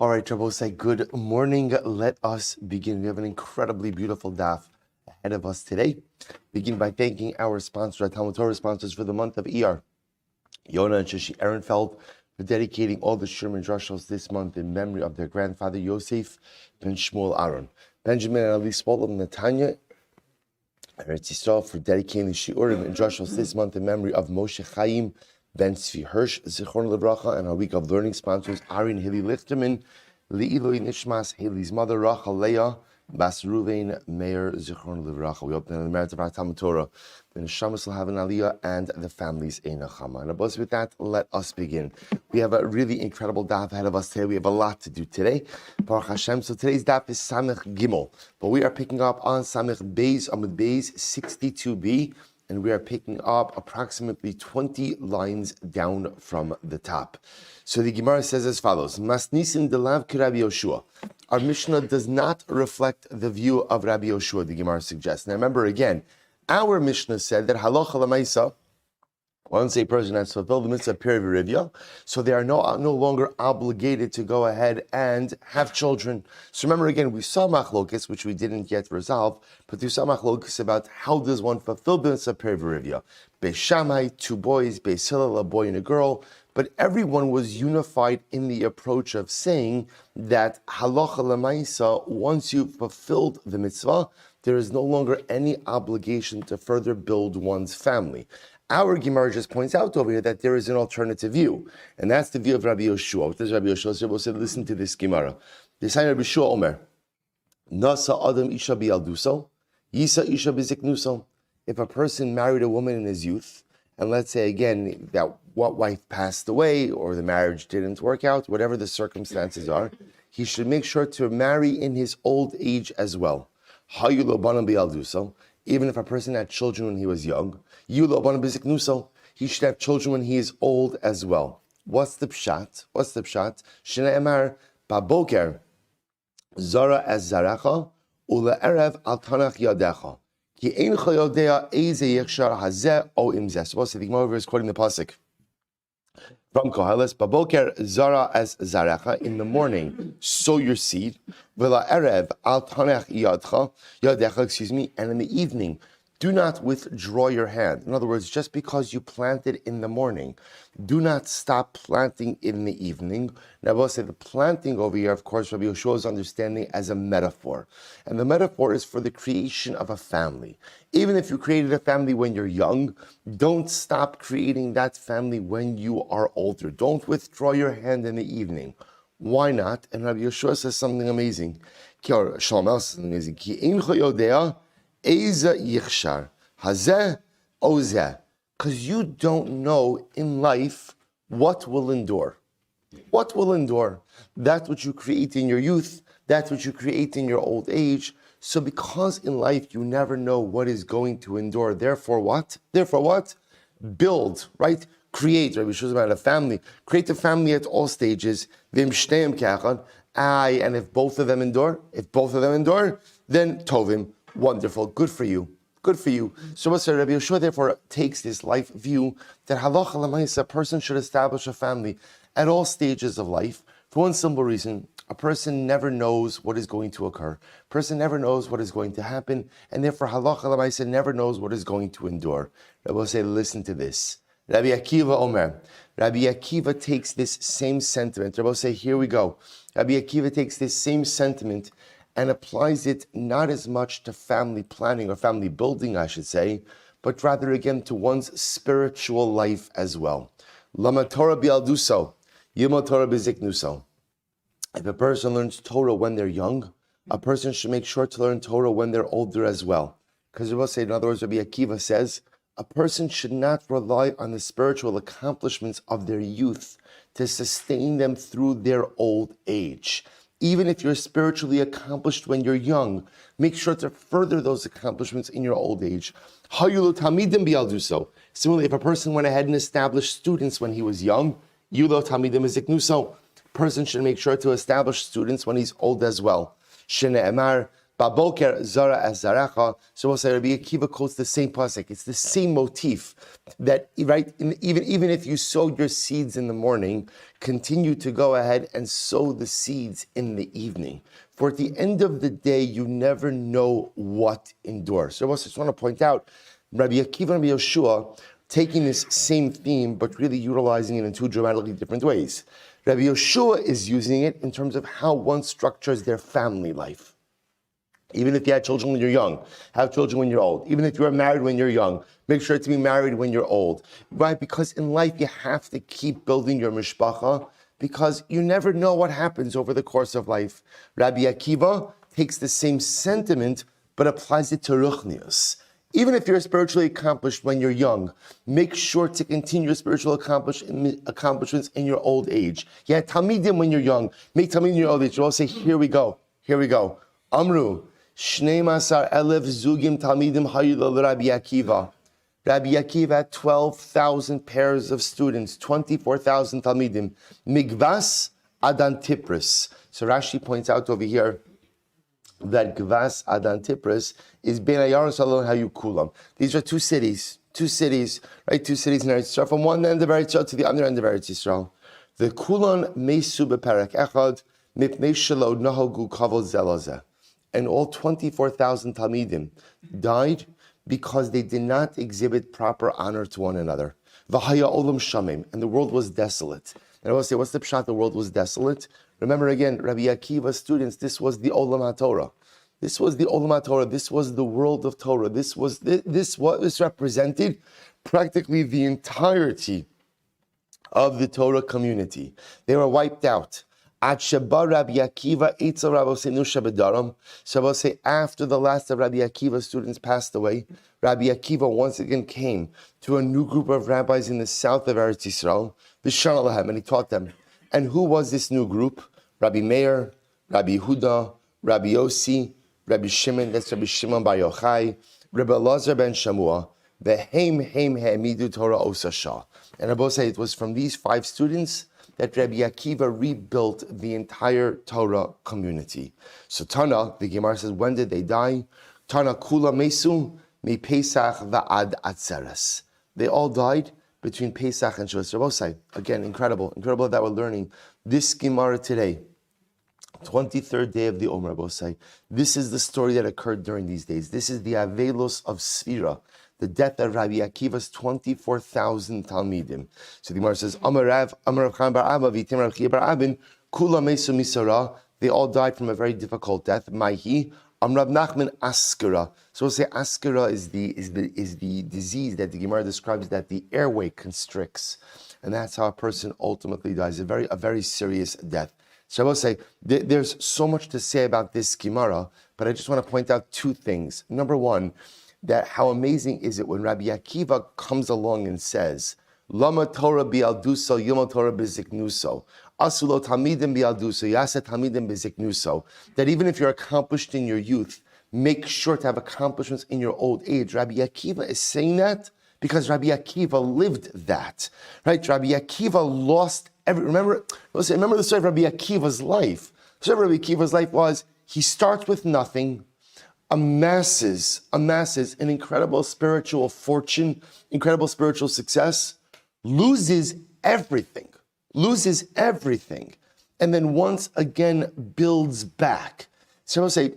All right, Rabbi, say good morning. Let us begin. We have an incredibly beautiful daf ahead of us today. Begin by thanking our sponsor, our Talmud Torah sponsors for the month of Iyar, Yona Shushie Ehrenfeld, for dedicating all the Shir and Drushos this month in memory of their grandfather Yosef ben Shmuel Aron. Benjamin and Elys Wohl of Netanya, Eretz Yisrael, for dedicating the Shiurim and Drushos this month in memory of Moshe Chaim ben Tzvi Hirsch, Zichron Livracha, and our week of learning sponsors, Ari Hayley Lichterman L'iluy, nishmas, Haley's mother, Rochel Leah, Bas Reuven Meir, Zichron Livracha. We hope that in the merits of our TALMUD Torah, the neshama will have an aliyah and the families a neshama. And above with that, let us begin. We have a really incredible daf ahead of us today. We have a lot to do today. Baruch Hashem. So today's daf is Samech Gimel, but we are picking up on Samech Beis, Amud Beis 62b. And we are picking up approximately 20 lines down from the top. So the Gemara says as follows: Masnisin delav Rabbi Yoshua. Our Mishnah does not reflect the view of Rabbi Yoshua, the Gemara suggests. Now remember again, our Mishnah said that halacha l'maisa, once a person has fulfilled the mitzvah perivivya, so they are no longer obligated to go ahead and have children. So remember again, we saw machlokes, which we didn't yet resolve, but we saw machlokes about how does one fulfill the mitzvah perivivya. Beis Shammai, 2 boys, Beis Hillel, a boy and a girl, but everyone was unified in the approach of saying that halacha l'maisa, once you've fulfilled the mitzvah, there is no longer any obligation to further build one's family. Our Gemara just points out over here that there is an alternative view, and that's the view of Rabbi Yoshua. What does Rabbi Yoshua say? Rabbi said, listen to this Gemara. This time Rabbi Yoshua Omer, Nasa Adam Isha Bialduso, Yisa Isha Biziknuso. If a person married a woman in his youth, and let's say again that what wife passed away or the marriage didn't work out, whatever the circumstances are, he should make sure to marry in his old age as well. Hayulo Banam Bialduso. Even if a person had children when he was young, he should have children when he is old as well. What's the pshat? Shne'emar baboker zara as zaracha ule'erev al tanach yadecha ki ein chayodea eze yechshar hazeh o imzeh. So the Gemara is quoting the pasuk from Koheles, baboker zara as zaracha, in the morning sow your seed, v'la erev al tanach yadecha, and in the evening do not withdraw your hand. In other words, just because you planted in the morning, do not stop planting in the evening. Now, I will say the planting over here, of course, Rabbi Yoshua's understanding as a metaphor. And the metaphor is for the creation of a family. Even if you created a family when you're young, don't stop creating that family when you are older. Don't withdraw your hand in the evening. Why not? And Rabbi Yoshua says something amazing. Ki ein chayodea Eza yichshar hazeh ozeh, because you don't know in life what will endure. What will endure? That which you create in your youth, that which you create in your old age. So because in life you never know what is going to endure, therefore what? Build, right? Create. Rabbi Shuzam had a family. Create a family at all stages. Vim shteim kachad. And if both of them endure, then tovim. Wonderful, good for you. So what's Rabbi Yoshua therefore takes this life view that halacha l'maisa, a person should establish a family at all stages of life for one simple reason: a person never knows what is going to occur. A person never knows what is going to happen, and therefore halacha l'maisa never knows what is going to endure. Rabbi will say, listen to this. Rabbi Akiva Omer. Rabbi Akiva takes this same sentiment. Rabbi will say, here we go. Rabbi Akiva takes this same sentiment and applies it not as much to family planning or family building, I should say, but rather again to one's spiritual life as well. Lama Torah bialduso, yilmo Torah biziknuso. If a person learns Torah when they're young, a person should make sure to learn Torah when they're older as well. Because we will say, in other words, Rabbi Akiva says, a person should not rely on the spiritual accomplishments of their youth to sustain them through their old age. Even if you're spiritually accomplished when you're young, make sure to further those accomplishments in your old age. Similarly, if a person went ahead and established students when he was young, person should make sure to establish students when he's old as well. Baboker zara as zaracha. So we'll say Rabbi Akiva quotes the same pasuk. It's the same motif that, right? Even if you sowed your seeds in the morning, continue to go ahead and sow the seeds in the evening. For at the end of the day, you never know what endures. So I just want to point out, Rabbi Akiva and Rabbi Yoshua taking this same theme, but really utilizing it in two dramatically different ways. Rabbi Yoshua is using it in terms of how one structures their family life. Even if you had children when you're young, have children when you're old. Even if you are married when you're young, make sure to be married when you're old. Right? Because in life, you have to keep building your mishpacha, because you never know what happens over the course of life. Rabbi Akiva takes the same sentiment, but applies it to ruchnius. Even if you're spiritually accomplished when you're young, make sure to continue your spiritual accomplishments in your old age. You had talmidim when you're young, make talmidim in your old age. You all say, here we go. Amru, Shnei Masar Elef Zugim Talmidim Hayul Rabbi Akiva. Rabbi Akiva had 12,000 pairs of students, 24,000 Talmidim. Migvas Adan Tipris. So Rashi points out over here that Gvas Adan Tipris is Ben Ayaron Salon Hayukulam. These are two cities, right? Two cities in Eretz Yisrael, from one end of Eretz Yisrael to the other end of Eretz Yisrael. The Kulon Meisu Beperek Echad Mipnei Shelo Nahogu Kavod Zelazeh. And all 24,000 Talmidim died because they did not exhibit proper honor to one another. V'haya olam shamim, and the world was desolate. And I will say, what's the pshat? The world was desolate. Remember again, Rabbi Akiva's students. This was the olam haTorah. This was the olam haTorah. This was the world of Torah. This represented practically the entirety of the Torah community. They were wiped out. So Rabbi say after the last of Rabbi Akiva's students passed away, Rabbi Akiva once again came to a new group of rabbis in the south of Eretz Yisrael, and he taught them. And who was this new group? Rabbi Meir, Rabbi Yehuda, Rabbi Yossi, Rabbi Shimon, that's Rabbi Shimon Bar Yochai, Rabbi Elazar ben Shamua, the Heim Hamidu Torah Osasha. And Rabbi say it was from these 5 students that Rabbi Akiva rebuilt the entire Torah community. So Tana, the Gemara says, when did they die? Tana Kula Mesu, Mi Pesach Va'ad Atzeres. They all died between Pesach and Shavuos. Rabbi say, again, incredible that we're learning this Gemara today. 23rd day of the Omer, Rabbi say. This is the story that occurred during these days. This is the Avelos of Sfira, the death of Rabbi Akiva's 24,000 Talmidim. So the Gemara says, Amar Rav Chaim bar Abba, Vitim Rav Chia bar Abin, Kula Mesu Misara. They all died from a very difficult death. Maihi, Rav Nachman Askara. So we'll say Askara is the disease that the Gemara describes that the airway constricts, and that's how a person ultimately dies. A very serious death. So I will say there's so much to say about this Gemara, but I just want to point out 2 things. Number one, that how amazing is it when Rabbi Akiva comes along and says, Lama Torah bi'alduso, Yom Torah biziknuso, Asulo Talmidim bi'alduso, Yasa Talmidim biziknuso, that even if you're accomplished in your youth, make sure to have accomplishments in your old age. Rabbi Akiva is saying that because Rabbi Akiva lived that, right? Rabbi Akiva lost remember the story of Rabbi Akiva's life. The story of Rabbi Akiva's life was, he starts with nothing, amasses an incredible spiritual fortune, incredible spiritual success, loses everything, and then once again builds back. So I will say,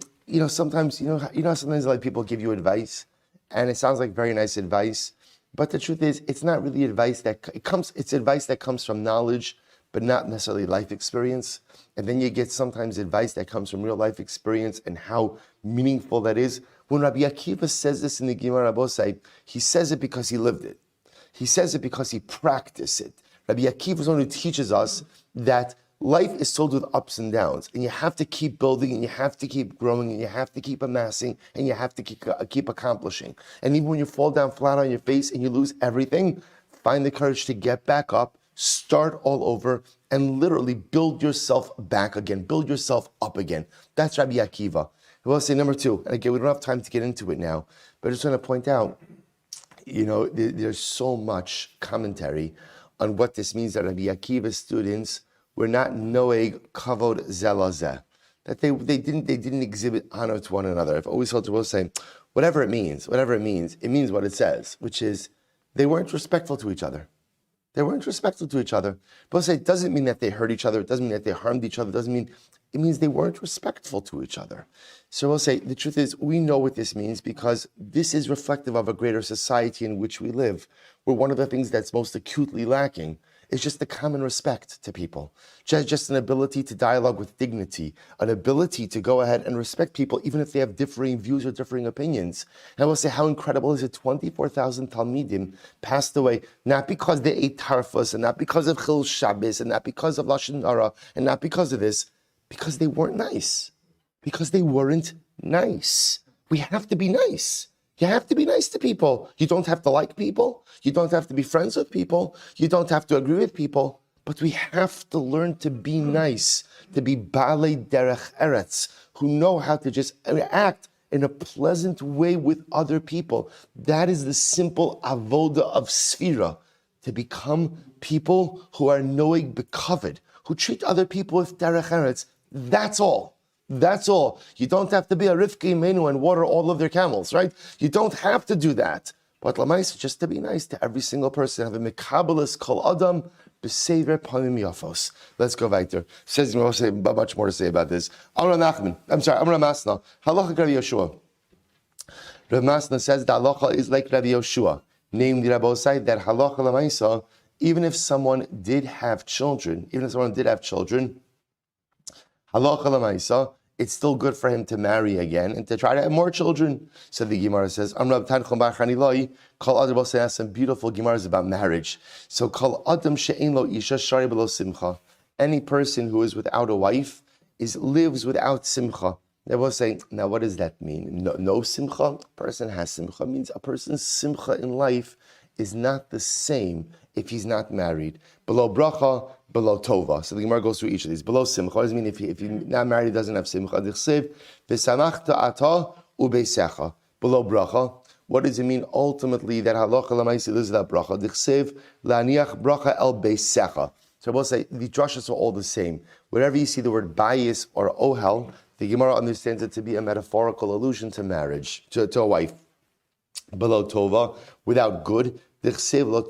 sometimes, sometimes like people give you advice, and it sounds like very nice advice, but the truth is, it's not really advice it's advice that comes from knowledge, but not necessarily life experience. And then you get sometimes advice that comes from real life experience and how meaningful that is. When Rabbi Akiva says this in the Gemara Rabosai, he says it because he lived it. He says it because he practiced it. Rabbi Akiva is one who teaches us that life is filled with ups and downs, and you have to keep building, and you have to keep growing, and you have to keep amassing, and you have to keep accomplishing. And even when you fall down flat on your face and you lose everything, find the courage to get back up, start all over, and literally build yourself back again, build yourself up again. That's Rabbi Akiva. I will say number 2, and again, we don't have time to get into it now, but I just want to point out, there's so much commentary on what this means that Rabbi Akiva's students were not noeg kavod zelazeh. that they didn't exhibit honor to one another. I've always held to will say, whatever it means, it means what it says, which is they weren't respectful to each other. They weren't respectful to each other. But say it doesn't mean that they hurt each other. It doesn't mean that they harmed each other. It means they weren't respectful to each other. So we'll say the truth is we know what this means because this is reflective of a greater society in which we live, where one of the things that's most acutely lacking is just the common respect to people, just an ability to dialogue with dignity, an ability to go ahead and respect people even if they have differing views or differing opinions. And I will say, how incredible is it? 24,000 Talmidim passed away, not because they ate tarfus, and not because of Chil Shabbos, and not because of Lashon Hara, and not because of this, because they weren't nice. Because they weren't nice. We have to be nice. You have to be nice to people. You don't have to like people. You don't have to be friends with people. You don't have to agree with people. But we have to learn to be nice, to be Baalei Derech Eretz, who know how to just act in a pleasant way with other people. That is the simple avoda of Sfira, to become people who are noeg bekavod, who treat other people with Derech Eretz. That's all. That's all. You don't have to be a Rivki Menu and water all of their camels, right? You don't have to do that. But Lamais, just to be nice to every single person, have a mekabelis kol adam b'sever panim yafos. Let's go weiter. Says much more to say about this. Amar Nachman. Amar Masna. Halacha Rabbi Yoshua. Rabbi Masna says that halacha is like Rabbi Yoshua. Namely, Rabbi Osai, that halacha Lamaisa, even if someone did have children, halacha lemaisa, it's still good for him to marry again and to try to have more children. So the Gemara says, Amrab Tanchum Bachani Loi, Kol Adam has some beautiful Gemaras about marriage. So Kol Adam she'ein lo isha shari b'lo simcha. Any person who is without a wife lives without simcha. They will say, now what does that mean? No simcha? A person has simcha. It means a person's simcha in life is not the same if he's not married. Below bracha, below tova. So the Gemara goes through each of these. Below simcha, what does it mean if he's not married, he doesn't have simcha? Below bracha, what does it mean ultimately that halacha l'maisi lives without bracha? Dichsev la'aniach bracha el beisecha. So I will say the drashas are all the same. Wherever you see the word bayis or ohel, the Gemara understands it to be a metaphorical allusion to marriage, to a wife. Below tova, without good. It's not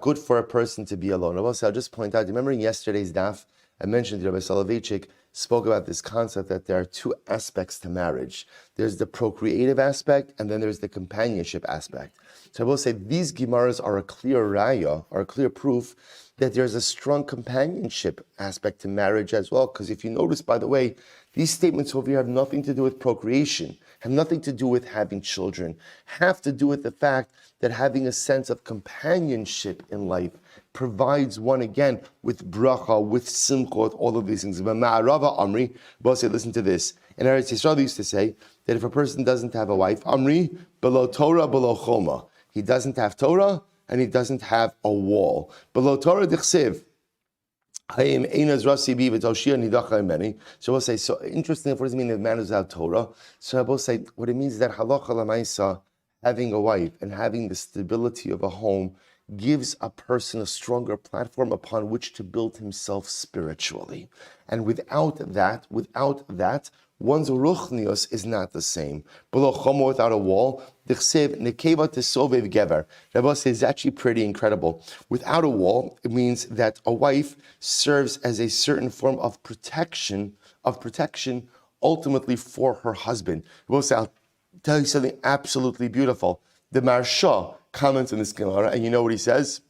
good for a person to be alone. I'll just point out, remember in yesterday's daf, I mentioned Rabbi Soloveitchik spoke about this concept that there are two aspects to marriage. There's the procreative aspect, and then there's the companionship aspect. So I will say these Gemaras are a clear raya, or a clear proof that there's a strong companionship aspect to marriage as well. Because if you notice, by the way, these statements over here have nothing to do with procreation, have nothing to do with having children, have to do with the fact that having a sense of companionship in life provides one again with bracha, with simcha, with all of these things. Ma'arava Amri, both say, listen to this. In Eretz Yisrael, they used to say that if a person doesn't have a wife, Amri, below Torah, below Choma. He doesn't have Torah, and he doesn't have a wall. Below Torah, Dichsev. So we'll say, so interesting, what does it mean that man is without Torah? So I will say, what it means is that halacha l'maisa, having a wife and having the stability of a home, gives a person a stronger platform upon which to build himself spiritually. And without that, one's ruchnius is not the same. Below chomo, without a wall, dichsev nekeva tesovev gever. Rabbi says it's actually pretty incredible. Without a wall, it means that a wife serves as a certain form of protection, ultimately for her husband. Rabbi says, I'll tell you something absolutely beautiful. The Marsha comments on this Gemara, and you know what he says?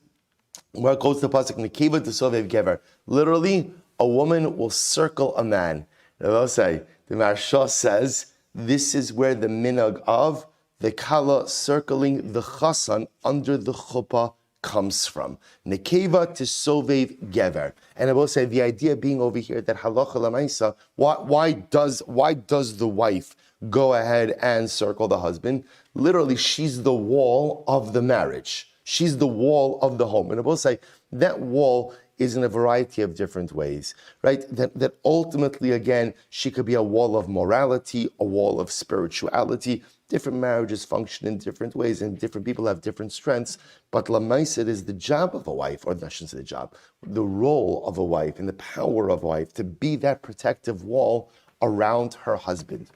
Where it goes to the pasuk nekeva tesovev gever. Literally, a woman will circle a man. Rabbi say, the Marsha says, this is where the minhag of the kala circling the chasan under the chuppah comes from. Nekeva tesovev gever. And I will say, the idea being over here that halacha l'maisa, why does the wife go ahead and circle the husband? Literally, she's the wall of the marriage. She's the wall of the home. And I will say, that wall is in a variety of different ways, right? That ultimately, again, she could be a wall of morality, a wall of spirituality. different marriages function in different ways, and different people have different strengths. But lamaisa, it is the job of a wife, or I shouldn't say the job, the role of a wife and the power of a wife to be that protective wall around her husband.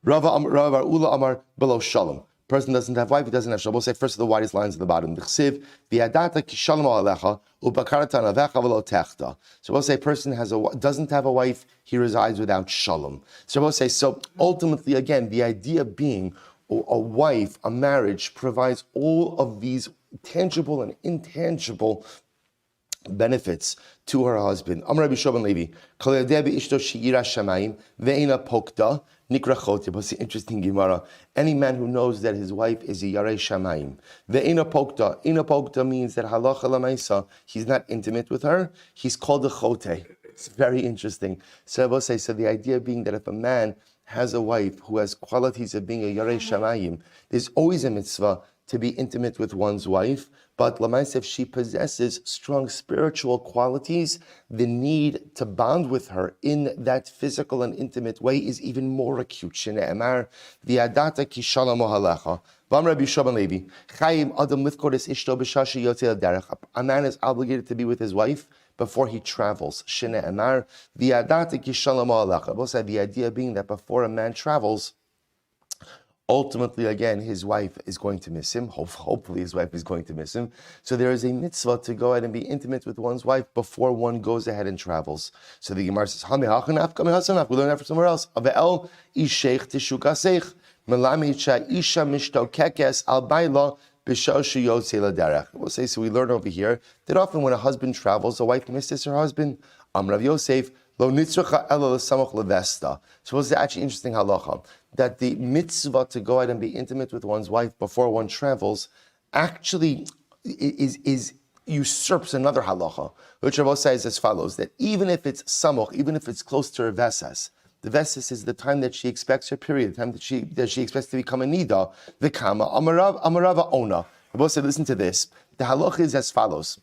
Rava Ula Amar below Shalom. Person doesn't have wife, he doesn't have shalom. We'll say first of the widest lines at the bottom. So we'll say person doesn't have a wife, he resides without shalom. So we'll say, so ultimately again, the idea being a wife, a marriage provides all of these tangible and intangible benefits to her husband. Amar Rabbi Shoban Levi, Nikra interesting Gemara. Any man who knows that his wife is a yarei shamayim. Ve'ena pokta. Ina pokta means that halacha lamaisa, he's not intimate with her. He's called a chote. It's very interesting. So I will say, so the idea being that if a man has a wife who has qualities of being a yarei shamayim, there's always a mitzvah to be intimate with one's wife, but lamaisa, if she possesses strong spiritual qualities, the need to bond with her in that physical and intimate way is even more acute. Shene'emar v'yadata ki shalom halecha. V'am Rabbi Shoban Levi, Chaim adam lifkodes ishto b'shashi yotzei l'derech. A man is obligated to be with his wife before he travels. Shene'emar v'yadata ki shalom halecha. Both said the idea being that before a man travels, ultimately, again, his wife is going to miss him. Hopefully, his wife is going to miss him. So there is a mitzvah to go ahead and be intimate with one's wife before one goes ahead and travels. So the Gemara says, we learn that from somewhere else. We'll say, so we learn over here that often when a husband travels, a wife misses her husband. Amrav Yosef, lo nitzracha ela l'samach levesta. So it's actually interesting halacha that the mitzvah to go out and be intimate with one's wife before one travels actually is usurps another halacha, which Rabbi says as follows: that even if it's samoch, even if it's close to her vesas, the vesas is the time that she expects her period, the time that she expects to become a nida. The kama amarava ona. Rabbi said, listen to this. The halacha is as follows.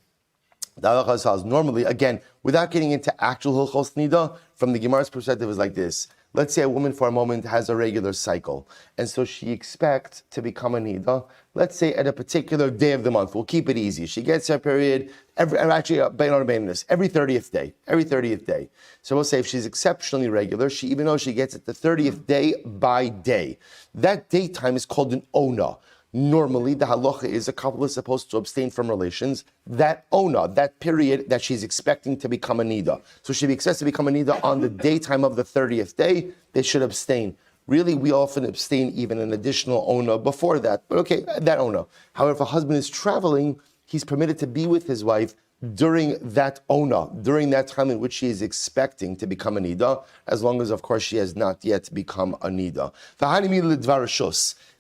The halacha is as follows. Normally, again, without getting into actual hilchos nida, from the Gemara's perspective, is like this. Let's say a woman for a moment has a regular cycle, and so she expects to become a nida, let's say at a particular day of the month. We'll keep it easy. She gets her period every 30th day. Every 30th day. So we'll say if she's exceptionally regular, even though she gets it the 30th day by day, that daytime is called an ona. Normally, the halacha is a couple is supposed to abstain from relations. That ona, that period that she's expecting to become a nida. So she expects to become a nida on the daytime of the 30th day, they should abstain. Really, we often abstain even an additional ona before that. But okay, that ona. However, if a husband is traveling, he's permitted to be with his wife during that ona, during that time in which she is expecting to become a nida, as long as, of course, she has not yet become a nida. But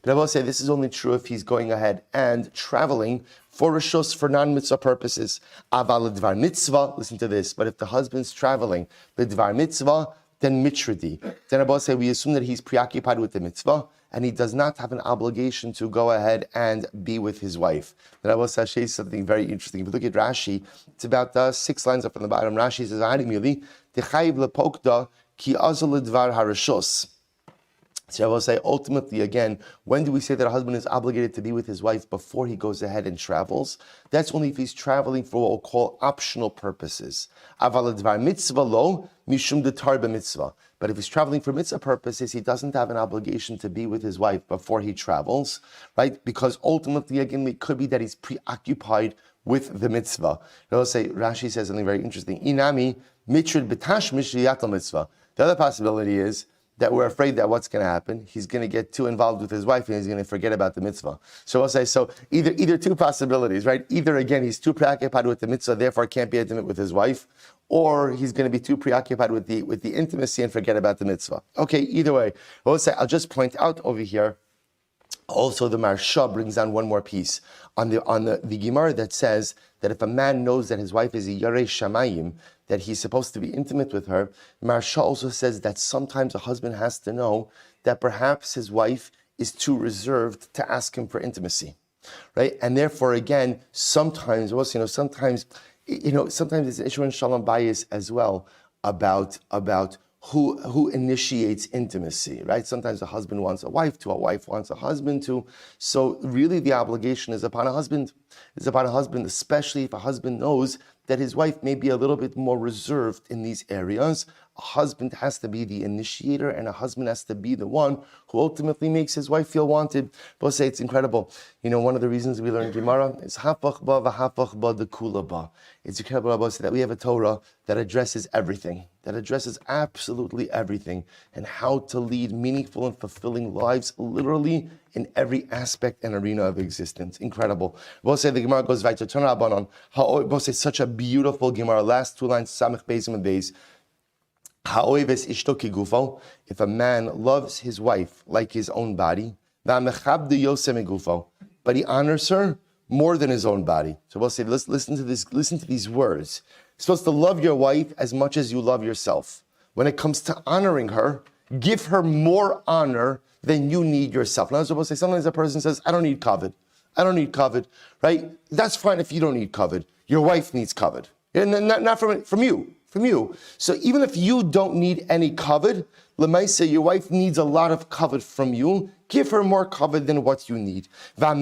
I will say this is only true if he's going ahead and traveling for rishus, for non-mitzvah purposes. Aval l'dvar mitzvah, listen to this, but if the husband's traveling, l'dvar mitzvah, then mitridi. Then I will say we assume that he's preoccupied with the mitzvah, and he does not have an obligation to go ahead and be with his wife. Then I will say something very interesting. If you look at Rashi, it's about 6 lines up from the bottom. Rashi says, Ari Hayley Lichterman L'iluy. So I will say, ultimately, again, when do we say that a husband is obligated to be with his wife before he goes ahead and travels? That's only if he's traveling for what we'll call optional purposes. Mitzvah lo mishum detar b'mitzvah. But if he's traveling for mitzvah purposes, he doesn't have an obligation to be with his wife before he travels, right? Because ultimately, again, it could be that he's preoccupied with the mitzvah. I will say, Rashi says something very interesting. Inami mitrid b'tash mishliyat mitzvah. The other possibility is that we're afraid that what's going to happen, he's going to get too involved with his wife and he's going to forget about the mitzvah. So I'll say, so either two possibilities, right? Either, again, he's too preoccupied with the mitzvah, therefore can't be intimate with his wife, or he's going to be too preoccupied with the intimacy and forget about the mitzvah. Okay, either way. I'll just point out over here, also the Marsha brings down one more piece on the Gemara that says that if a man knows that his wife is a yarei shamayim, that he's supposed to be intimate with her. Marsha also says that sometimes a husband has to know that perhaps his wife is too reserved to ask him for intimacy, right? And therefore, again, sometimes there's an issue in Shalom Bayis as well about who initiates intimacy, right? Sometimes a husband wants a wife to, a wife wants a husband to. So really the obligation is upon a husband. It's upon a husband, especially if a husband knows that his wife may be a little bit more reserved in these areas. A husband has to be the initiator, and a husband has to be the one who ultimately makes his wife feel wanted. Both say it's incredible. You know, one of the reasons we learn Gemara is hafach ba v'hafach ba dekula ba. It's incredible that we have a Torah that addresses everything, that addresses absolutely everything, and how to lead meaningful and fulfilling lives, literally in every aspect and arena of existence. Incredible. Both say the Gemara goes right to TORAH Abanon. Both say such a beautiful Gemara. Last two lines, Samech Beis and Beis. If a man loves his wife like his own body, but he honors her more than his own body. So we'll say, listen to this. Listen to these words. You're supposed to love your wife as much as you love yourself. When it comes to honoring her, give her more honor than you need yourself. Now, I was supposed to say, sometimes a person says, I don't need kavod. I don't need kavod, right? That's fine if you don't need kavod. Your wife needs kavod. And not from you. From you. So even if you don't need any kavod, Lemaisa, your wife needs a lot of kavod from you. Give her more kavod than what you need. What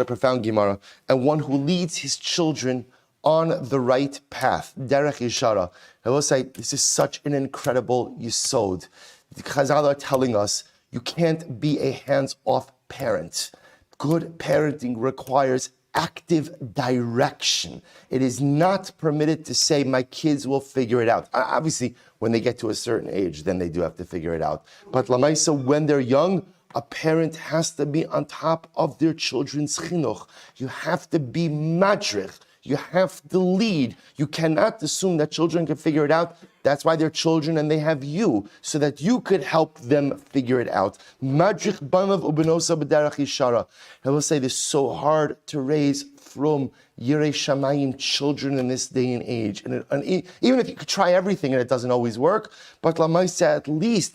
a profound Gemara. And one who leads his children on the right path. Derech Yishara. I will say, this is such an incredible yisod. The Chazal are telling us, you can't be a hands-off parent. Good parenting requires active direction. It is not permitted to say, my kids will figure it out. Obviously, when they get to a certain age, then they do have to figure it out. But Lamaisa, when they're young, a parent has to be on top of their children's chinuch. You have to be madrich. You have to lead. You cannot assume that children can figure it out. That's why they're children and they have you, so that you could help them figure it out. Madrich banav ubenosa b'derech yishara. I will say this is so hard to raise from Yirei Shamayim children in this day and age. And even if you could try everything and it doesn't always work, but Lamaisa,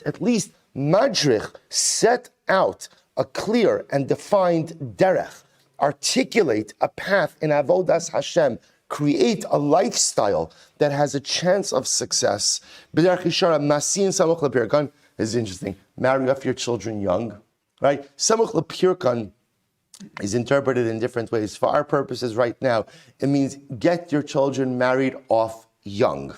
at least madrich, set out a clear and defined derech. Articulate a path in Avodas Hashem, create a lifestyle that has a chance of success. This is interesting. Marry off your children young, right? Samuch lepirkan is interpreted in different ways. For our purposes right now, it means get your children married off young.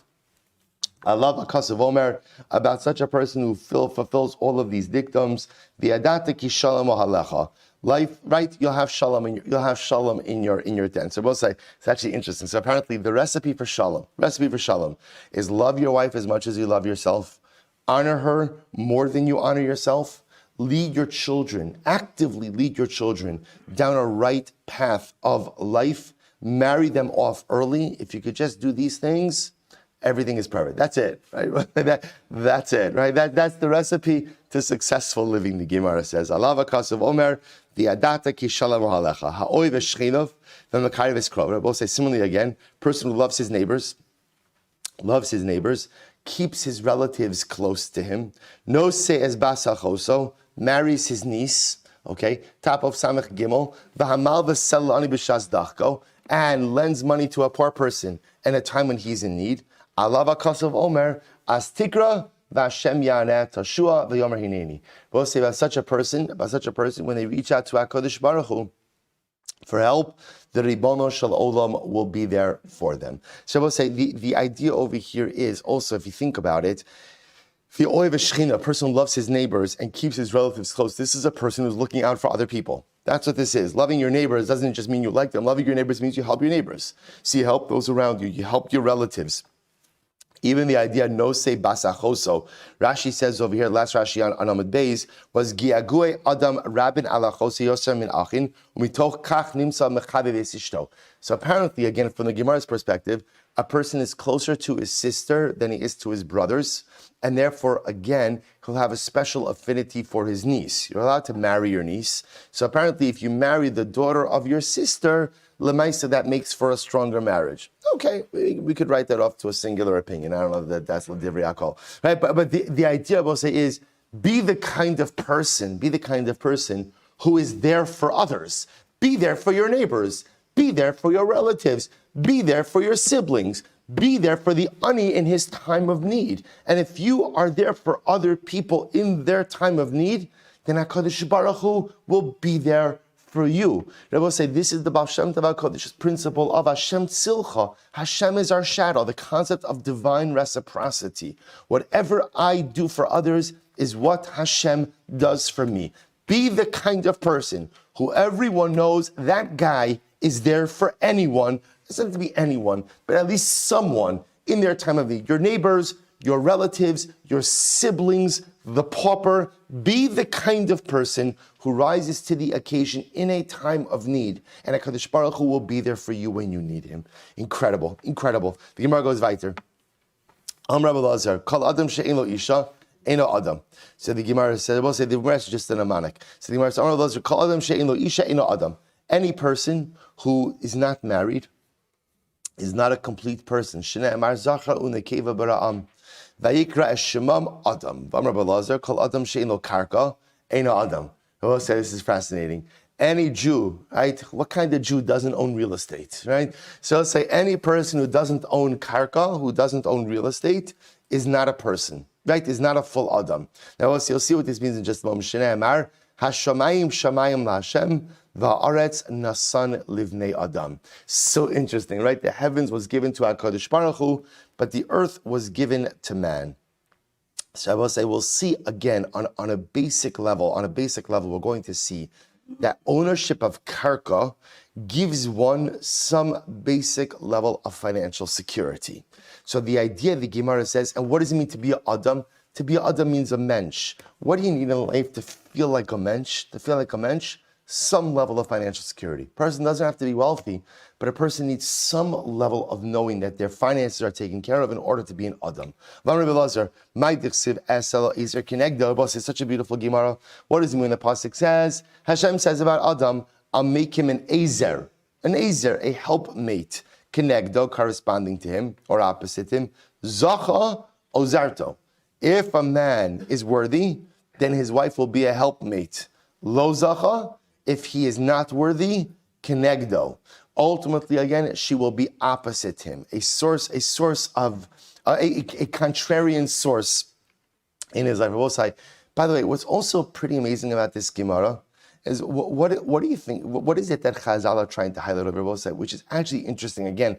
I love a Kasav Omer about such a person who fulfills all of these dictums. The adata ki shalom ohalecha. Life, right? You'll have shalom in your tent. So we'll say it's actually interesting. So apparently, the recipe for shalom is love your wife as much as you love yourself, honor her more than you honor yourself, lead your children, actively lead your children down a right path of life, marry them off early. If you could just do these things, everything is perfect. That's it, right? That's it, right? That's the recipe to successful living, the Gemara says. Alava Kasav Omer, the adata ki shalom halecha, ha'oi v'shchinov, v'makari v'skrov. Both say similarly again, person who loves his neighbors, keeps his relatives close to him, no se es basachoso, marries his niece, okay, top of Samech Gimel, v'hamal v'sel ani b'shas dachko, and lends money to a poor person in a time when he's in need. Alava Kasav Omer, as tikra v'Hashem yaneh tashua v'yomer hineni. Both say about such a person, when they reach out to HaKadosh Baruch Hu for help, the Ribono Shel Olam will be there for them. So we'll say the idea over here is also, if you think about it, the oiv shchina, a person who loves his neighbors and keeps his relatives close. This is a person who's looking out for other people. That's what this is. Loving your neighbors doesn't just mean you like them. Loving your neighbors means you help your neighbors. So you help those around you. You help your relatives. Even the idea no se basachoso. Rashi says over here, last Rashi on Amud Beis, was giagui adam rabin alachosi yoser min achin umitoch kach nimsa mechabe v'sishto. So apparently, again, from the Gemara's perspective, a person is closer to his sister than he is to his brothers, and therefore, again, he'll have a special affinity for his niece. You're allowed to marry your niece. So apparently, if you marry the daughter of your sister, Lemaisa, that makes for a stronger marriage. Okay, we could write that off to a singular opinion. I don't know that that's L'divrei Hakol, right? But the idea, I will say, is be the kind of person who is there for others. Be there for your neighbors. Be there for your relatives. Be there for your siblings. be there for the ani in his time of need. And if you are there for other people in their time of need, then HaKadosh Baruch Hu will be there for you. Rebbe will say this is the Baal Shem Tov HaKodesh's principle of Hashem Tzilcha. Hashem is our shadow, the concept of divine reciprocity. Whatever I do for others is what Hashem does for me. Be the kind of person who everyone knows that guy is there for anyone. It doesn't have to be anyone, but at least someone in their time of need. Your neighbors, your relatives, your siblings, the pauper. Be the kind of person who rises to the occasion in a time of need. And HaKadosh Baruch Hu will be there for you when you need him. Incredible, incredible. The Gemara goes weiter. Rabbi Lazar, Kol Adam she'ein lo isha, eino Adam. So the Gemara said, we'll say the Gemara is just a mnemonic. So the Gemara says, Rabbi Lazar, Kol Adam she'ein lo isha, eino Adam. Any person who is not married is not a complete person. Shne'emar zachar unekeva bara'am. Vayikra eshemam Adam. Rabbi Lazar, Kol Adam she'ein lo karka, eino Adam. I will say this is fascinating. Any Jew, right? What kind of Jew doesn't own real estate, right? So let's say any person who doesn't own karka, who doesn't own real estate, is not a person, right? Is not a full Adam. Now you'll see what this means in just a moment. Shnei Amar, Hashamayim shamayim laHashem, va'aretz nasan livnei Adam. So interesting, right? The heavens was given to HaKadosh Baruch Hu, but the earth was given to man. So I will say we'll see again on a basic level, we're going to see that ownership of karka gives one some basic level of financial security. So the idea, the Gemara says, and what does it mean to be an Adam? To be an Adam means a mensch. What do you need in life to feel like a mensch? To feel like a mensch? Some level of financial security. A person doesn't have to be wealthy, but a person needs some level of knowing that their finances are taken care of in order to be an Adam. It's such a beautiful Gemara. What does it mean when the Pasuk says? Hashem says about Adam, I'll make him an Ezer, a helpmate, Kenegdo, corresponding to him, or opposite him, Zacha Ozarto. If a man is worthy, then his wife will be a helpmate. Lo Zacha, if he is not worthy, Kenegdo. Ultimately, again, she will be opposite him, a contrarian source in his life. I will say, by the way, what's also pretty amazing about this Gemara is what do you think? What is it that Chazal are trying to highlight over both sides, which is actually interesting. Again,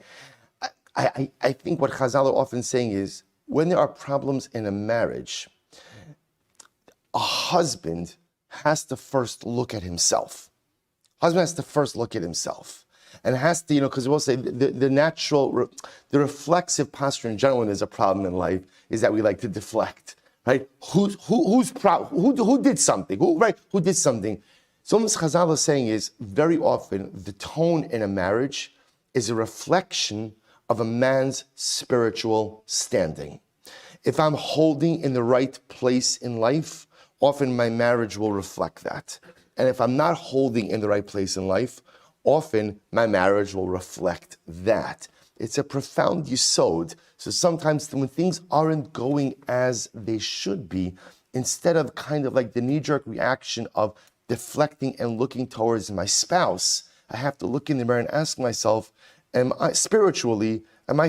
I think what Chazal are often saying is when there are problems in a marriage, a husband has to first look at himself. Husband has to first look at himself. And has to, because we'll say the natural, the reflexive posture in general when there's a problem in life is that we like to deflect, right? Who did something? Who did something? So what Chazal is saying is very often the tone in a marriage is a reflection of a man's spiritual standing. If I'm holding in the right place in life, often my marriage will reflect that. And if I'm not holding in the right place in life, often my marriage will reflect that. It's a profound yesod. So sometimes when things aren't going as they should be, instead of kind of like the knee-jerk reaction of deflecting and looking towards my spouse, I have to look in the mirror and ask myself, am I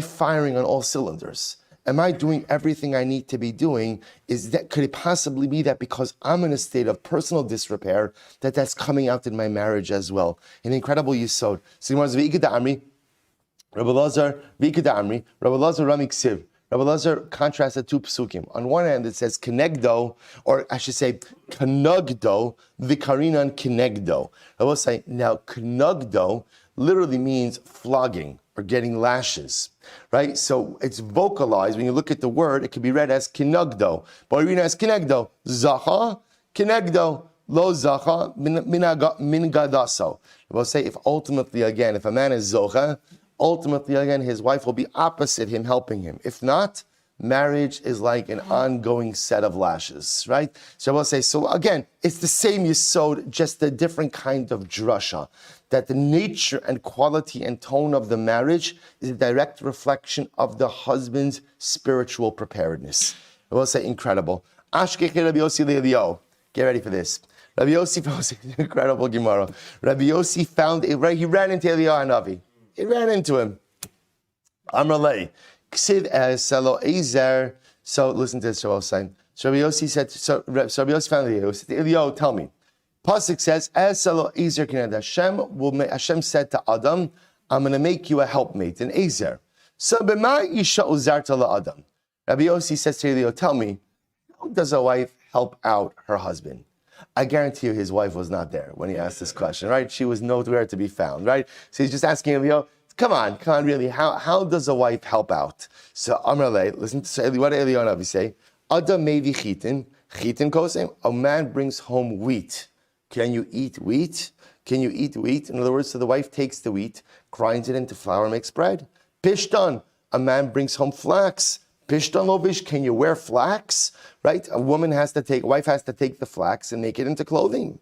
firing on all cylinders? Am I doing everything I need to be doing? Could it possibly be that because I'm in a state of personal disrepair, that's coming out in my marriage as well? An incredible yesod. So he wants Rabbi Lazar Rami Ksiv. Rabbi Lazar contrasted two psukim. On one hand, it says kenegdo, or I should say kenugdo, vikarinan kenegdo. I will say now kenugdo literally means flogging or getting lashes, right? So it's vocalized. When you look at the word, it can be read as kinugdo. But we read as kinegdo. Zacha, kinegdo, lo zacha, min gadaso. I will say if ultimately, again, if a man is zocha, ultimately, again, his wife will be opposite him, helping him. If not, marriage is like an ongoing set of lashes, right? So I will say, so again, it's the same yesod, just a different kind of drasha. That the nature and quality and tone of the marriage is a direct reflection of the husband's spiritual preparedness. I will say, incredible. Ashkech Rabbi Yossi Le'Eliyahu. Get ready for this. Rabbi Yossi found an incredible Gemara. Rabbi Yossi he ran into Eliyahu Hanavi. He ran into him. Amrlei, Ksiv Selo Ezer. So listen to this, Shmuel saying. So Rabbi Yossi said, so Rabbi Yossi found the Elio, tell me. Pasuk says, Selo Ezer Kined Hashem said to Adam, I'm going to make you a helpmate, an Ezer. So B'ma Isha Uzarta LaAdam. Rabbi Yossi says to Elio, tell me, how does a wife help out her husband? I guarantee you his wife was not there when he asked this question, right? She was nowhere to be found, right? So he's just asking Elio, come on, really, how does a wife help out? So Amrale, listen to what Elio Navi say. Adam mevi chitin kosem, a man brings home wheat. Can you eat wheat? Can you eat wheat? In other words, so the wife takes the wheat, grinds it into flour, makes bread. Pishtan, a man brings home flax. Pishtan lovish, can you wear flax? Right? A wife has to take the flax and make it into clothing.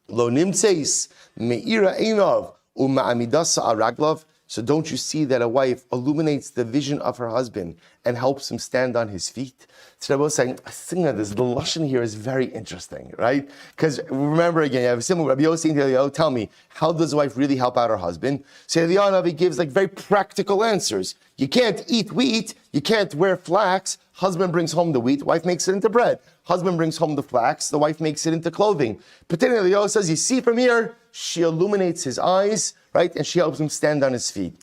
Lo nimtseis meira einov uma'amidasa araglov. So don't you see that a wife illuminates the vision of her husband and helps him stand on his feet? So Rabbi was saying, the lashon here is very interesting, right? Because remember again, you have a similar Rabbi Yossi saying, tell me, how does a wife really help out her husband? So the Navi gives very practical answers. You can't eat wheat, you can't wear flax. Husband brings home the wheat, wife makes it into bread. Husband brings home the flax, the wife makes it into clothing. But then Elio says, you see from here, she illuminates his eyes, right? And she helps him stand on his feet.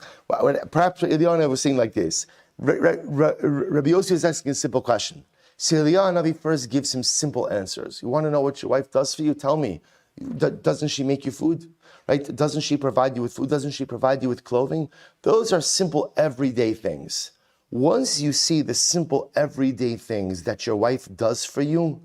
Perhaps Eliana was saying like this. Rabbi Yossi is asking a simple question. So Eliana first gives him simple answers. You want to know what your wife does for you? Tell me. Doesn't she make you food? Right? Doesn't she provide you with food? Doesn't she provide you with clothing? Those are simple everyday things. Once you see the simple everyday things that your wife does for you,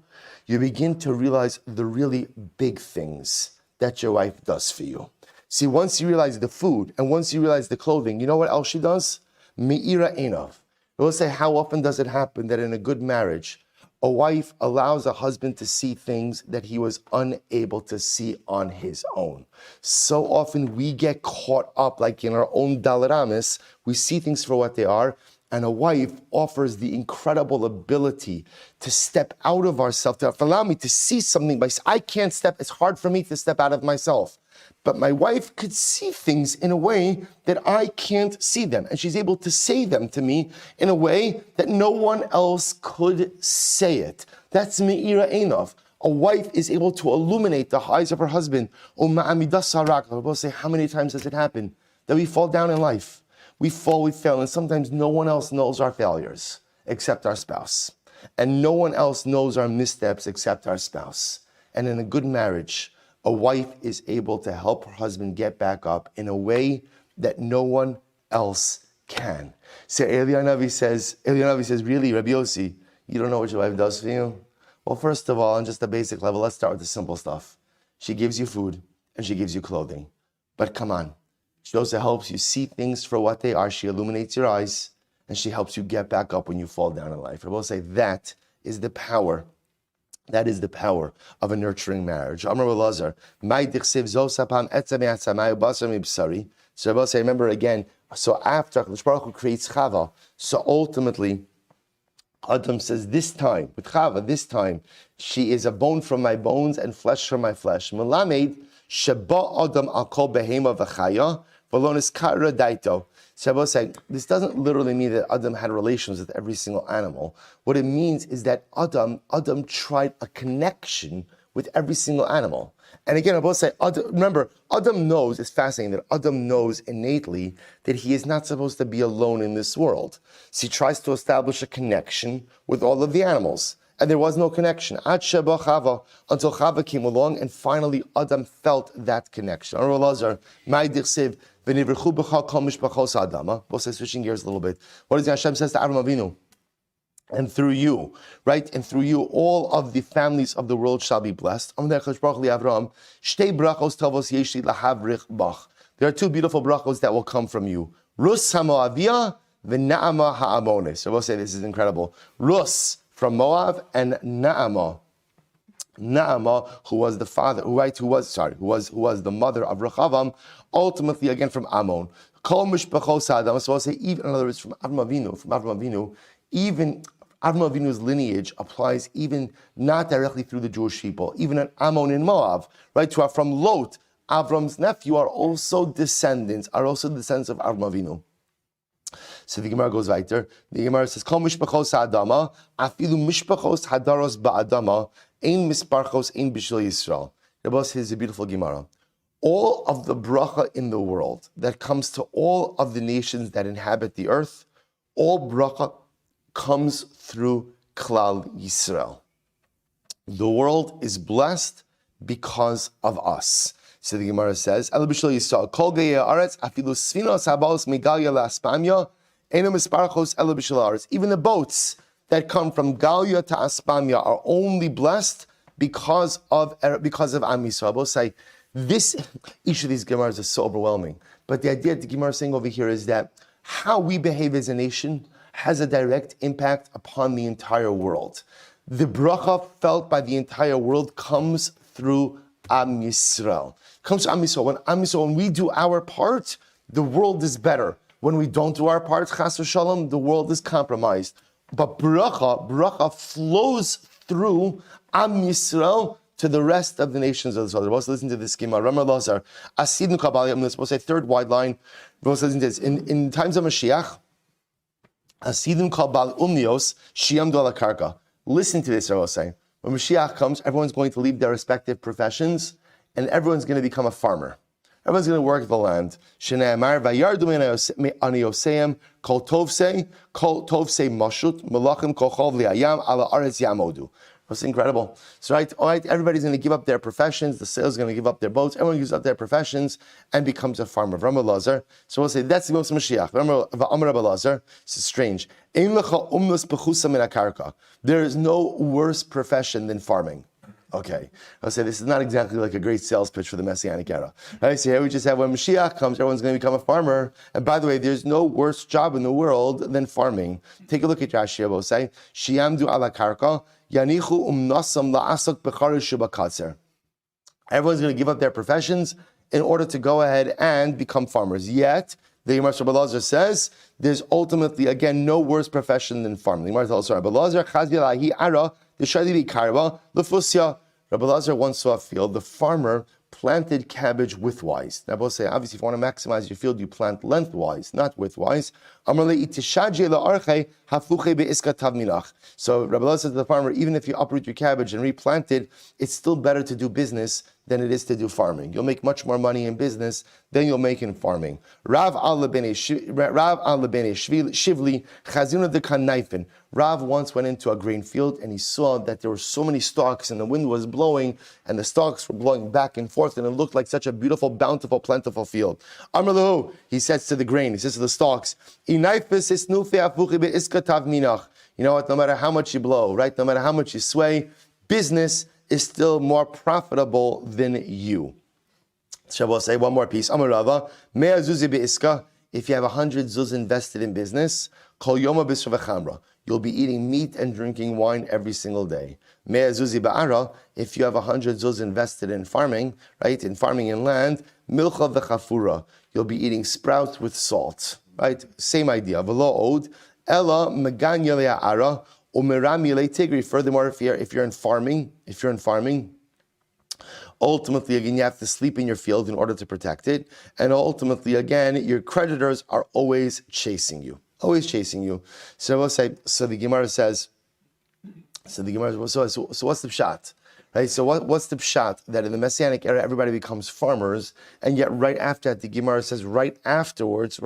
you begin to realize the really big things that your wife does for you. See, once you realize the food and once you realize the clothing, you know what else she does? Me'ira einov. We'll say, how often does it happen that in a good marriage, a wife allows a husband to see things that he was unable to see on his own? So often we get caught up like in our own dalaramis, we see things for what they are, and a wife offers the incredible ability to step out of ourselves, to allow me to see something. I can't step, it's hard for me to step out of myself. But my wife could see things in a way that I can't see them. And she's able to say them to me in a way that no one else could say it. That's me'ira einov. A wife is able to illuminate the eyes of her husband. We'll say, how many times does it happen that we fall down in life? We fall, we fail, and sometimes no one else knows our failures except our spouse. And no one else knows our missteps except our spouse. And in a good marriage, a wife is able to help her husband get back up in a way that no one else can. So Elianavi says, really, Rabbi Yossi, you don't know what your wife does for you? Well, first of all, on just a basic level, let's start with the simple stuff. She gives you food and she gives you clothing. But come on, she also helps you see things for what they are. She illuminates your eyes and she helps you get back up when you fall down in life. I will say that is the power. That is the power of a nurturing marriage. Amar Elazar, so I will say, remember again, so after the Baruch Hu creates Chava, so ultimately, Adam says, this time, with Chava, this time, she is a bone from my bones and flesh from my flesh. Melamed, Sheba Adam Akol Behema V'chaya, V'lonis Kara Daito. So I will say, this doesn't literally mean that Adam had relations with every single animal. What it means is that Adam tried a connection with every single animal. And again, I will say, remember, Adam knows, it's fascinating that Adam knows innately that he is not supposed to be alone in this world. So he tries to establish a connection with all of the animals. And there was no connection. Ad Sheba Chava, until Chava came along, and finally Adam felt that connection. We'll say, switching gears a little bit. What does Hashem says to Avram Avinu? And through you, right? And through you, all of the families of the world shall be blessed. There are two beautiful brachos that will come from you. Rus HaMoaviyah v'Naama HaAmonis. So we'll say this is incredible. Rus from Moab and Naama, who was the father, who was the mother of Rechavam, ultimately again from Ammon. Kol mishpachos Adam. So I'll say, even in other words, from Avram Avinu, even Avram Avinu's lineage applies even not directly through the Jewish people, even in Ammon and Moab, right? Who are from Lot, Avram's nephew, are also descendants of Avram Avinu. So the Gemara goes weiter. The Gemara says, Kol mishpachos ha'adama, afilu mishpachos hadaros ba'adama, ein misparchos ein b'shil Yisrael. Yevamos, here's a beautiful Gemara. All of the bracha in the world that comes to all of the nations that inhabit the earth, all bracha comes through Klal Yisrael. The world is blessed because of us. So the Gemara says, even the boats that come from Galia to Aspamia are only blessed because of Am Yisrael. Both say, each of these Gemaras is so overwhelming. But the idea that the Gemara is saying over here is that how we behave as a nation has a direct impact upon the entire world. The bracha felt by the entire world comes through Am Yisrael. Comes to Am Yisrael. When we do our part, the world is better. When we don't do our part, Chas v'Shalom, the world is compromised. But bracha flows through Am Yisrael to the rest of the nations of the world. Let's listen to this schema. Reuven Meir, Asidnu Kabbalah, I'm supposed to say third wide line. Let's listen to this. In times of Mashiach, Asidnu Kabbalah Umnios, Shiamdu ala Karka. Listen to this, I will say. When Mashiach comes, everyone's going to leave their respective professions, and everyone's going to become a farmer. Everyone's going to work the land. Shneimar vayardu ani yoseim kol tovsei mashut melachim kol chol v'ayam ala aretz yamodu. It's incredible. So all right, everybody's going to give up their professions. The sailors are going to give up their boats. Everyone gives up their professions and becomes a farmer. Reuven Meir. So we'll say that's the most Mashiach. This is strange. There is no worse profession than farming. Okay, I'll say this is not exactly like a great sales pitch for the Messianic era. Right? So here we just have when Mashiach comes, everyone's going to become a farmer. And by the way, there's no worse job in the world than farming. Take a look at Rashi. We'll say Shiamdu ala karka yanichu umnasam la'asak b'charish shebakatzer. Everyone's going to give up their professions in order to go ahead and become farmers. Yet the Yemar Rabbi Elazar says there's ultimately again no worse profession than farming. The Yemar tells Rabbi Elazar chazvi lahi ara d'shadi karva lefusya. Rabbi Elazar once saw a field. The farmer planted cabbage widthwise. Now, both say, obviously, if you want to maximize your field, you plant lengthwise, not widthwise. So Rabbi Elazar said to the farmer, even if you uproot your cabbage and replant it, it's still better to do business than it is to do farming. You'll make much more money in business than you'll make in farming. Rav once went into a grain field and he saw that there were so many stalks and the wind was blowing and the stalks were blowing back and forth and it looked like such a beautiful, bountiful, plentiful field. He says to the grain, he says to the stalks, you know what, no matter how much you blow, right? No matter how much you sway, business is still more profitable than you. Shall I say one more piece? Amarava, mea zuzi be'iska. If you have 100 zuz invested in business, kol yoma b'sra v'chamra. You'll be eating meat and drinking wine every single day. Mea zuzi ba'ara. If you have 100 zuz invested in farming, right? In farming and land, milcha v'chafura. You'll be eating sprouts with salt, right? Same idea. V'lo od, ela meganya le'ara. Furthermore, if you're in farming, ultimately again you have to sleep in your field in order to protect it, and ultimately again your creditors are always chasing you. So we'll say. So the Gemara says. So what's the pshat? Right? So what's the pshat that in the Messianic era everybody becomes farmers, and yet right after that the Gemara says right afterwards,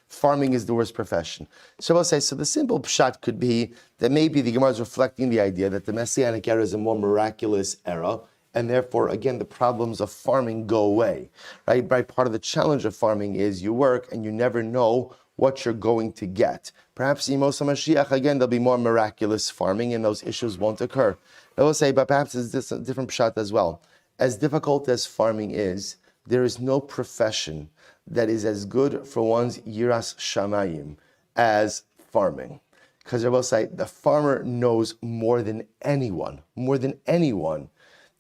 farming is the worst profession. So I'll say, so the simple pshat could be that maybe the Gemara is reflecting the idea that the Messianic era is a more miraculous era, and therefore again the problems of farming go away. Right? Part of the challenge of farming is you work and you never know what you're going to get. Perhaps in Moshe Mashiach again there'll be more miraculous farming and those issues won't occur. I will say, but perhaps it's a different pshat as well. As difficult as farming is, there is no profession that is as good for one's yiras shamayim as farming. Because I will say, the farmer knows more than anyone,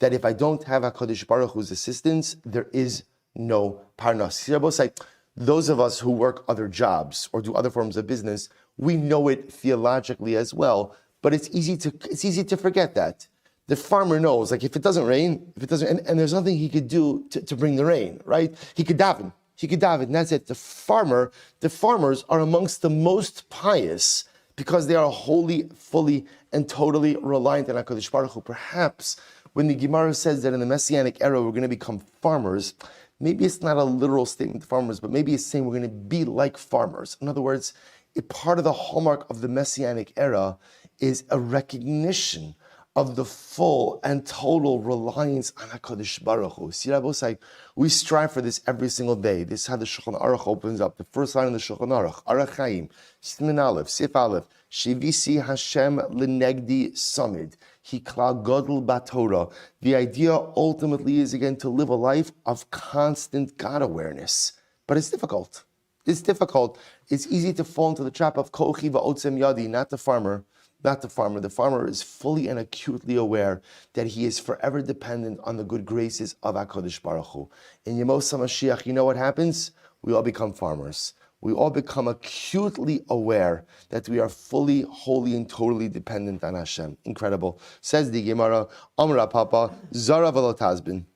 that if I don't have HaKadosh Baruch Hu's assistance, there is no parnas. I will say, those of us who work other jobs or do other forms of business, we know it theologically as well. But it's easy to forget that. The farmer knows, like if it doesn't rain, and there's nothing he could do to bring the rain, right? He could daven. he could daven. And that's it. The farmers are amongst the most pious because they are wholly, fully, and totally reliant on HaKadosh Baruch Hu. Perhaps when the Gemara says that in the Messianic era we're going to become farmers, maybe it's not a literal statement to farmers, but maybe it's saying we're going to be like farmers. In other words, a part of the hallmark of the Messianic era is a recognition of the full and total reliance on HaKadosh Baruch Hu. See, Rabbosai, we strive for this every single day. This is how the Shulchan Aruch opens up. The first line of the Shulchan Aruch, Ari Chaim, Siman Aleph, Sif Aleph, Shivisi Hashem L'negdi Samid, Hikla Godel Batorah. The idea ultimately is, again, to live a life of constant God awareness. But it's difficult. It's difficult. It's easy to fall into the trap of Kochi Va'otzem Yadi, not the farmer. Not the farmer. The farmer is fully and acutely aware that he is forever dependent on the good graces of HaKadosh Baruch Hu. In Yevamos Mashiach, you know what happens? We all become farmers. We all become acutely aware that we are fully, wholly, and totally dependent on Hashem. Incredible. Says the Gemara, Amra Papa, Zara Velot Hazbin.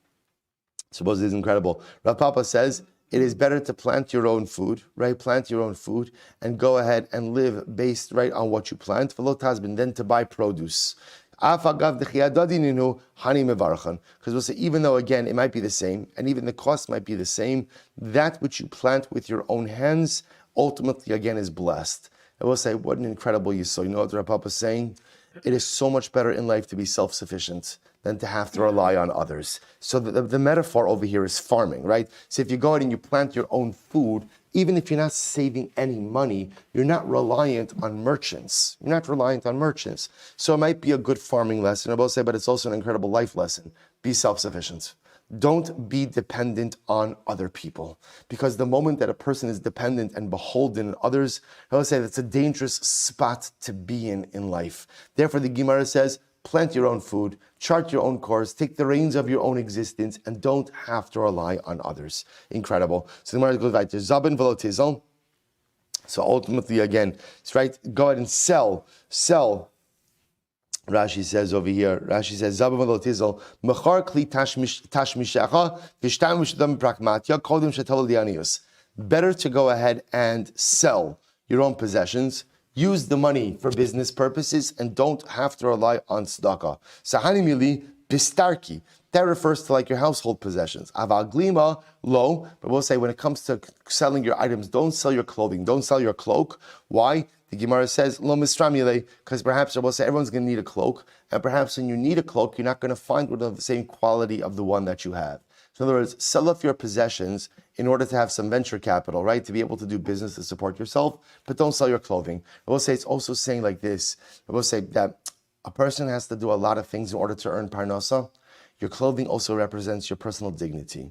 Suppose this is incredible. Rav Papa says, it is better to plant your own food, right? Plant your own food and go ahead and live based right on what you plant. Than to buy produce. Because we'll say, even though again it might be the same, and even the cost might be the same, that which you plant with your own hands ultimately again is blessed. And we'll say, what an incredible yisod. You know what Rav Papa is saying? It is so much better in life to be self-sufficient than to have to rely on others. So the metaphor over here is farming, right? So if you go out and you plant your own food, even if you're not saving any money, you're not reliant on merchants. You're not reliant on merchants. So it might be a good farming lesson, I will say, but it's also an incredible life lesson. Be self-sufficient. Don't be dependent on other people. Because the moment that a person is dependent and beholden on others, I will say that's a dangerous spot to be in life. Therefore, the Gemara says, plant your own food, chart your own course, take the reins of your own existence, and don't have to rely on others. Incredible. So the Gemara goes back to Zabin Velotizel. So ultimately, again, it's right, go ahead and sell. Rashi says over here, Zabin Velotizel, Mechar Kli Tashmishecha, Vishtam Vishdam Pragmatya, Kodim Shetel Dianius. Better to go ahead and sell your own possessions, use the money for business purposes, and don't have to rely on tzedakah. Sahani mili bistarki. That refers to like your household possessions. Avaglima lo, but we'll say when it comes to selling your items, don't sell your clothing, don't sell your cloak. Why? The Gemara says lo misramile, because perhaps we'll say everyone's going to need a cloak, and perhaps when you need a cloak, you're not going to find one of the same quality of the one that you have. So in other words, sell off your possessions in order to have some venture capital, right? To be able to do business to support yourself, but don't sell your clothing. I will say it's also saying like this. I will say that a person has to do a lot of things in order to earn parnasa. Your clothing also represents your personal dignity.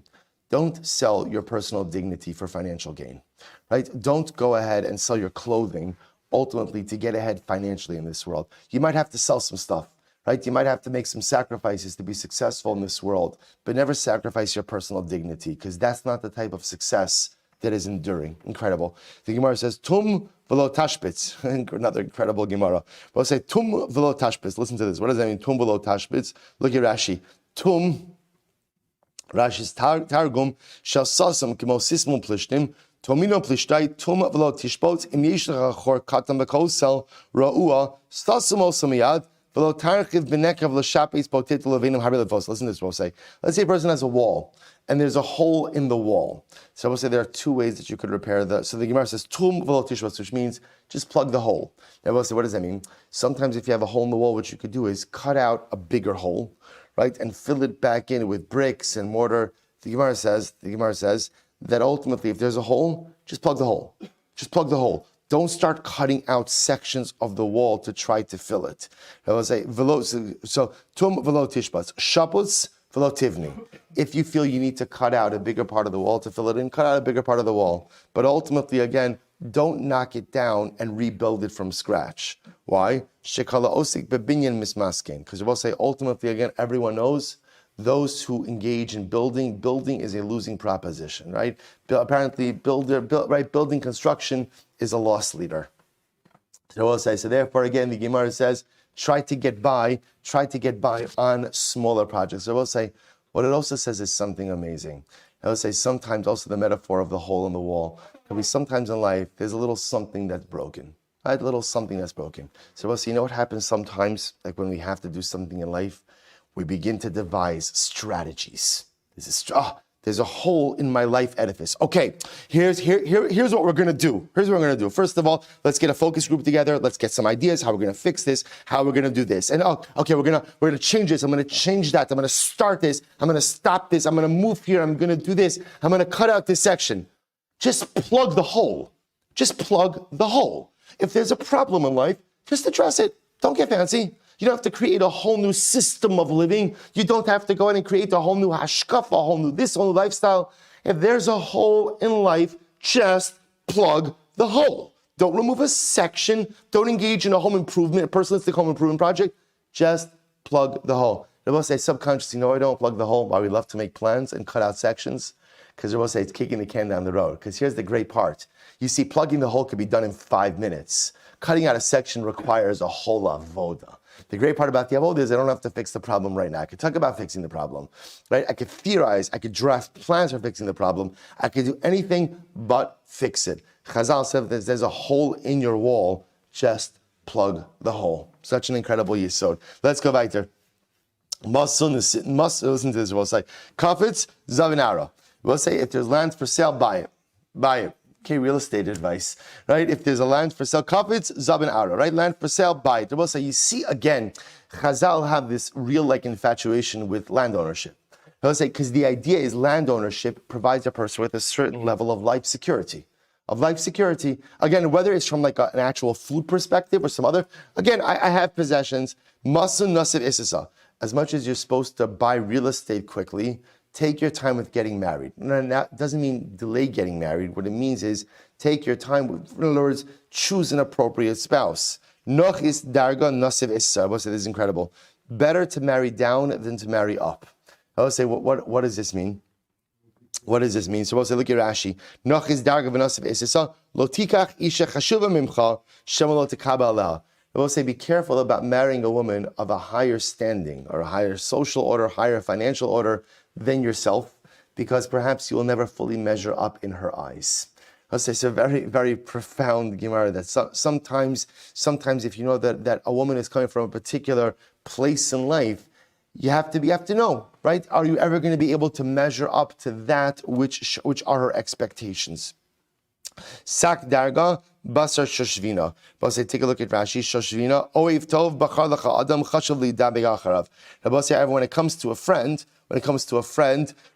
Don't sell your personal dignity for financial gain, right? Don't go ahead and sell your clothing ultimately to get ahead financially in this world. You might have to sell some stuff. Right? You might have to make some sacrifices to be successful in this world, but never sacrifice your personal dignity, because that's not the type of success that is enduring. Incredible. The Gemara says, Tum velo tashpitz. Another incredible Gemara. We'll say, Tum velo tashpitz. Listen to this. What does that mean? Tum velo tashpitz. Look at Rashi. Tum, Rashi's Targum, shall sasam kimo sismum plishtim, Tomino plishtai, tum velo tishpot, im yishlach achor katam bekosel, ra'ua, stasum osamiyad, listen to this, we'll say. Let's say a person has a wall, and there's a hole in the wall. So we'll say there are two ways that you could repair the. So the Gemara says, tum v'lo tishbos, which means just plug the hole. Now we'll say, what does that mean? Sometimes if you have a hole in the wall, what you could do is cut out a bigger hole, right, and fill it back in with bricks and mortar. The Gemara says that ultimately, if there's a hole, just plug the hole. Just plug the hole. Don't start cutting out sections of the wall to try to fill it. I will say, so tum velo tishbas, shaputz velo tivni. If you feel you need to cut out a bigger part of the wall to fill it in, cut out a bigger part of the wall. But ultimately, again, don't knock it down and rebuild it from scratch. Why? Shekala osik bebinyan mismaskin. Because we'll say, ultimately, again, everyone knows those who engage in building is a losing proposition, right? Apparently, building construction is a loss leader. So we'll say, so therefore, again, the Gemara says, try to get by on smaller projects. So we'll say, what it also says is something amazing. I would say sometimes also the metaphor of the hole in the wall. Can be sometimes in life, there's a little something that's broken. Right? A little something that's broken. So we'll see, you know what happens sometimes, like when we have to do something in life, we begin to devise strategies. There's a hole in my life edifice. Okay, here's what we're gonna do. Here's what we're gonna do. First of all, let's get a focus group together. Let's get some ideas, how we're gonna fix this, how we're gonna do this. And okay, we're gonna change this. I'm gonna change that. I'm gonna start this. I'm gonna stop this. I'm gonna move here. I'm gonna do this. I'm gonna cut out this section. Just plug the hole. Just plug the hole. If there's a problem in life, just address it. Don't get fancy. You don't have to create a whole new system of living. You don't have to go in and create a whole new hashkafa, a whole new this, whole new lifestyle. If there's a hole in life, just plug the hole. Don't remove a section. Don't engage in a home improvement, a personalistic home improvement project. Just plug the hole. They will say subconsciously, no, I don't plug the hole. Why we love to make plans and cut out sections? Because they will say it's kicking the can down the road. Because here's the great part. You see, plugging the hole could be done in 5 minutes. Cutting out a section requires a whole avoda. The great part about the avoda is I don't have to fix the problem right now. I could talk about fixing the problem, right? I could theorize, I could draft plans for fixing the problem. I could do anything but fix it. Chazal said that there's a hole in your wall, just plug the hole. Such an incredible yisod. Let's go weiter. Must listen to this. We'll say, Kafetz Zavinara. We'll say, if there's land for sale, buy it. Buy it. Okay, real estate advice, right? If there's a land for sale, Kafetz Zavinara, right? Land for sale, buy it. We'll say, you see, again, Chazal have this real-like infatuation with land ownership. We'll say, because the idea is land ownership provides a person with a certain level of life security. Again, whether it's from like an actual food perspective or some other, again, I have possessions. Masun Nasiv Isisa. As much as you're supposed to buy real estate quickly, take your time with getting married. Now, that doesn't mean delay getting married. What it means is take your time. In other words, choose an appropriate spouse. Noch is darga nasiv issa. This is incredible. Better to marry down than to marry up. I will say, what does this mean? What does this mean? So we'll say, look at Rashi. Noch is darga v'nasiv issa. Lo tikach isha chashuva mimcha shema lo tekaba aleha. I will say, be careful about marrying a woman of a higher standing or a higher social order, higher financial order than yourself, because perhaps you will never fully measure up in her eyes. I'll say it's a very, very profound Gemara that sometimes if you know that a woman is coming from a particular place in life, you have to know, right? Are you ever going to be able to measure up to that which are her expectations? Sak darga basar shoshvina. But say, take a look at Rashi. Shoshvina oiv tov bachar lecha adam chashav li'da be'acharav. Rabbi say, when it comes to a friend,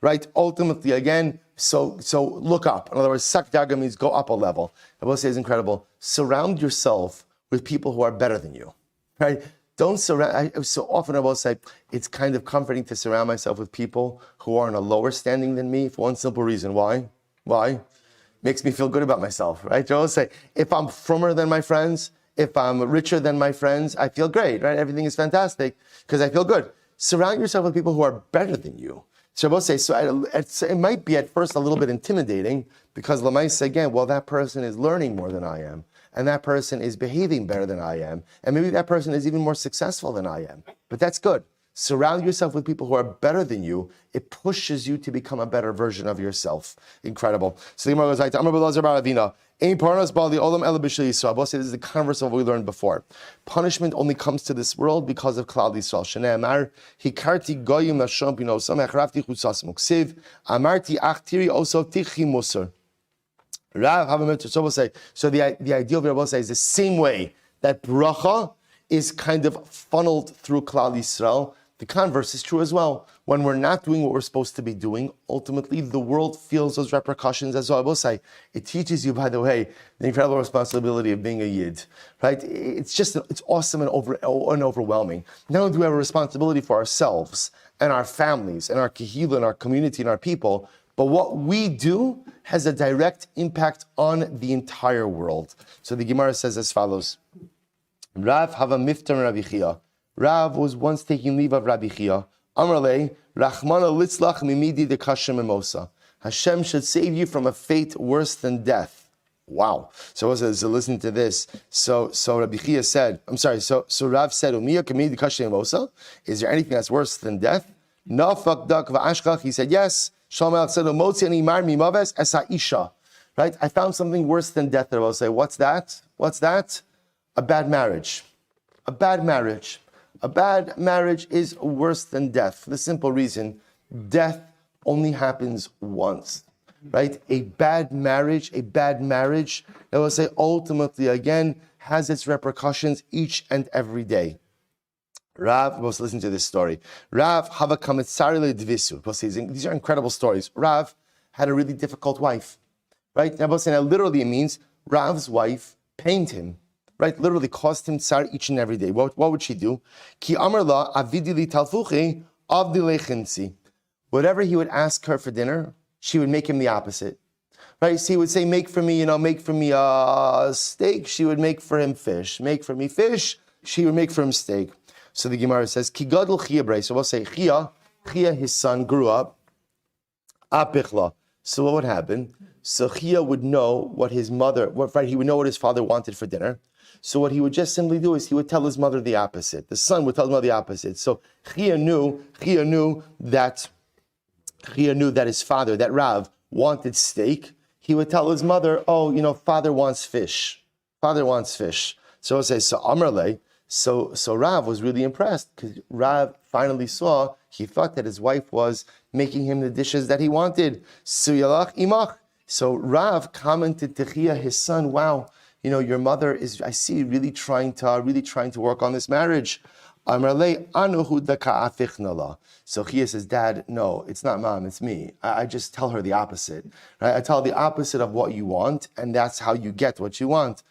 right? Ultimately, again, so look up. In other words, sak darga means go up a level. Rabbi say is incredible. Surround yourself with people who are better than you, right? Don't surround. So often I will say it's kind of comforting to surround myself with people who are in a lower standing than me for one simple reason. Why? Makes me feel good about myself, right? I always say, if I'm frummer than my friends, if I'm richer than my friends, I feel great, right? Everything is fantastic because I feel good. Surround yourself with people who are better than you. So I will say, it might be at first a little bit intimidating because Lamaisa again, well, that person is learning more than I am, and that person is behaving better than I am, and maybe that person is even more successful than I am. But that's good. Surround yourself with people who are better than you. It pushes you to become a better version of yourself. Incredible. So the Gemara goes like, this is the converse of what we learned before. Punishment only comes to this world because of Klal Yisrael. Shneimar, hikarti goyim lashon pinosam echrafti chutzas muksiv, amarti achtiri oso tichi musar. Rav Havamet, so we'll say, so the idea of Rabbi say is the same way that bracha is kind of funneled through Klal Yisrael. The converse is true as well. When we're not doing what we're supposed to be doing, ultimately the world feels those repercussions as well. I will say, it teaches you, by the way, the incredible responsibility of being a Yid, right? It's awesome and overwhelming. Not only do we have a responsibility for ourselves and our families and our kehillah and our community and our people, but what we do has a direct impact on the entire world. So the Gemara says as follows. Rav hava miftar Rabbi Chia. Rav was once taking leave of Rabbi Chia. Amrle, Rachmana litzlach mimidi de kashem mimosa. Hashem should save you from a fate worse than death. Wow. So listen to this. So Rabbi Chia said, so Rav said, Umiya kamidi de kashem mimosa? Is there anything that's worse than death? Nafak dak va'ashkach. He said, yes. Shlomo said, "Motzi ani mar mimaves es ha'isha." Right? I found something worse than death. I will say, what's that? What's that? A bad marriage. A bad marriage. A bad marriage is worse than death for the simple reason death only happens once. Right? A bad marriage, I will say, ultimately, again, has its repercussions each and every day. Rav, let's listen to this story. Rav, hava kametsari ledvisu. These are incredible stories. Rav had a really difficult wife. Right? Now, literally it means Rav's wife pained him. Right? Literally caused him tsar each and every day. What would she do? Ki amar la avidi li talfuchi avdi lechinsi. Whatever he would ask her for dinner, she would make him the opposite. Right? So he would say, make for me a steak. She would make for him fish. Make for me fish. She would make for him steak. So the Gemara says, Ki gadol Chia brei. So we'll say, Chia, his son, grew up. Apichla. So what would happen? So Chia would know what his mother, he would know what his father wanted for dinner. So what he would just simply do is he would tell his mother the opposite. The son would tell his mother the opposite. So Chia knew that his father, that Rav, wanted steak. He would tell his mother, father wants fish. So it says, so Amrle, so Rav was really impressed because Rav finally saw, he thought that his wife was making him the dishes that he wanted. Suyalach imach. So Rav commented to Chia, his son, wow, your mother is, I see, really trying to work on this marriage. So Chia says, Dad, no, it's not Mom, it's me. I just tell her the opposite. Right? I tell her the opposite of what you want, and that's how you get what you want.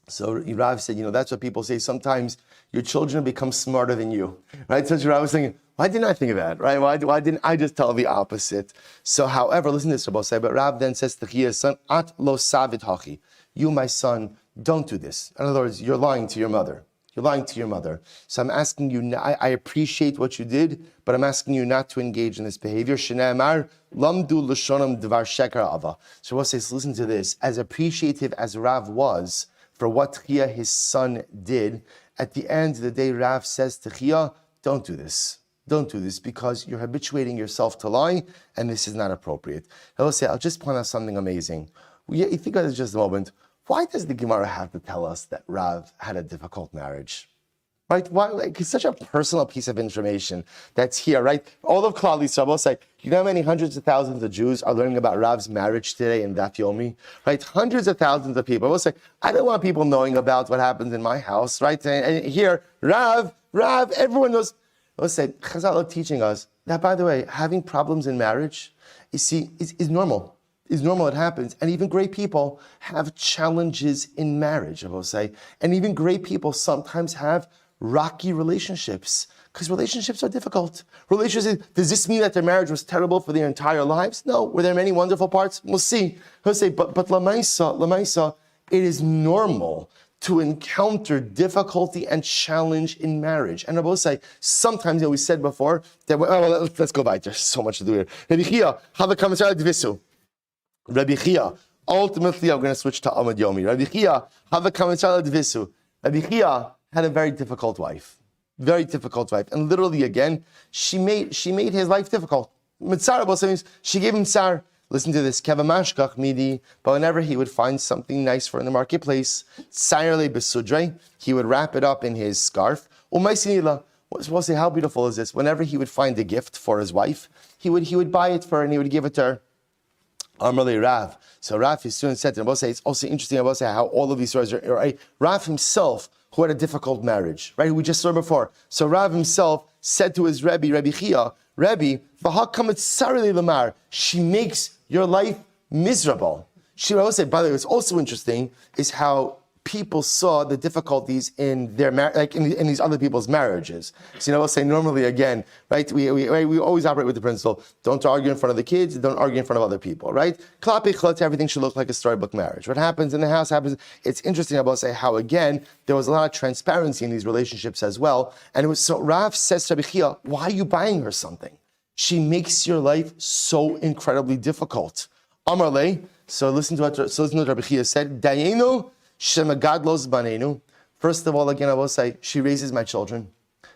So Rav said, that's what people say. Sometimes your children become smarter than you. Right? So Rav was thinking, why didn't I think of that? Right? Why didn't I just tell the opposite? So however, listen to this, Rabbi say, but Rav then says to Chia's son, At lo savit hachi. You, my son, don't do this. In other words, you're lying to your mother. So I'm asking you, I appreciate what you did, but I'm asking you not to engage in this behavior. Shne'emar lamdu l'shonam dvar sheker ava. So Rabbi says, listen to this. As appreciative as Rav was for what Chia, his son, did, at the end of the day, Rav says to Chia, don't do this. Don't do this because you're habituating yourself to lie, and this is not appropriate. I'll just point out something amazing. You think about this just a moment. Why does the Gemara have to tell us that Rav had a difficult marriage? Right? Why? It's such a personal piece of information that's here, right? All of Klal Yisrael will say, you know how many hundreds of thousands of Jews are learning about Rav's marriage today in Daf Yomi? Right? Hundreds of thousands of people will say, I don't want people knowing about what happens in my house, right? And here, Rav, everyone knows. Let's say, Chazal are teaching us that, by the way, having problems in marriage, you see, is normal. It's normal, it happens. And even great people have challenges in marriage, I will say. And even great people sometimes have rocky relationships, because relationships are difficult. Does this mean that their marriage was terrible for their entire lives? No. Were there many wonderful parts? We'll see. He'll say, but Lamaisa, it is normal to encounter difficulty and challenge in marriage. And I will say, sometimes, we said before, that, let's go back. There's so much to do here. Rabbi Chia, have a commentary divisu. Rabbi Chia, ultimately, I'm going to switch to TALMUD Yomi. Rabbi Chia, have a commentary divisu. Rabbi Chia had a very difficult wife. And literally, again, she made his life difficult. Mitzar, means she gave him tsar. Listen to this. Kevamashkach midi. But whenever he would find something nice for in the marketplace, tsarele besudre, he would wrap it up in his scarf. Umaisinila. We'll say, how beautiful is this? Whenever he would find a gift for his wife, he would buy it for her and he would give it to her. Amrle Rav. So Rav, his student said to him, I will say, it's also interesting, I will say, how all of these stories are right. Rav himself, who had a difficult marriage, right? We just saw before. So Rav himself said to his Rebbe Chia, Rebbe, she makes your life miserable. She will say, by the way, what's also interesting is how people saw the difficulties in their in these other people's marriages. So we'll say normally again, right? We always operate with the principle: don't argue in front of the kids, don't argue in front of other people, right? Everything should look like a storybook marriage. What happens in the house happens. It's interesting. I will say how again there was a lot of transparency in these relationships as well. And it was so Rav says to Rabbi Chia, why are you buying her something? She makes your life so incredibly difficult. Amarle. So listen to what Rabbi Chia said. Dayenu shemagadlos banenu. First of all, again, I will say she raises my children.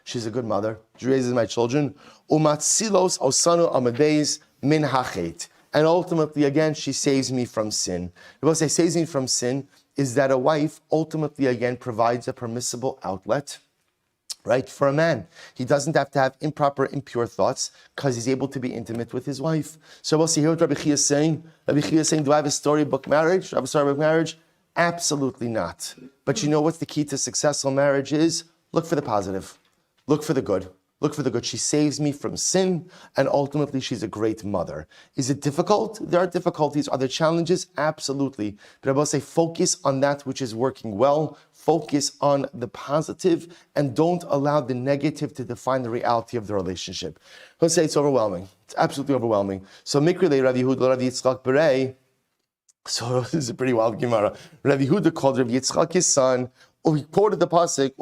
she's a good mother. She raises my children. Umatzilos osanu amadeis min hachet. And ultimately, again, she saves me from sin. What I saves me from sin is that a wife ultimately, again, provides a permissible outlet, right, for a man. He doesn't have to have improper, impure thoughts because he's able to be intimate with his wife. So we'll see here what Rabbi Chia is saying. Rabbi Chia is saying, do I have a storybook marriage? Do I have a storybook marriage? Absolutely not. But you know what's the key to successful marriage is? Look for the positive. Look for the good. Look for the good. She saves me from sin, and ultimately she's a great mother. Is it difficult? There are difficulties. Are there challenges? Absolutely. But I will say focus on that which is working well. Focus on the positive, and don't allow the negative to define the reality of the relationship. I'll say it's overwhelming. It's absolutely overwhelming. So Mikri le Rav Yehuda Rav Yitzchak Berei. So this is a pretty wild Gemara. Rav Yehuda called Rav Yitzchak his son. He quoted the pasuk,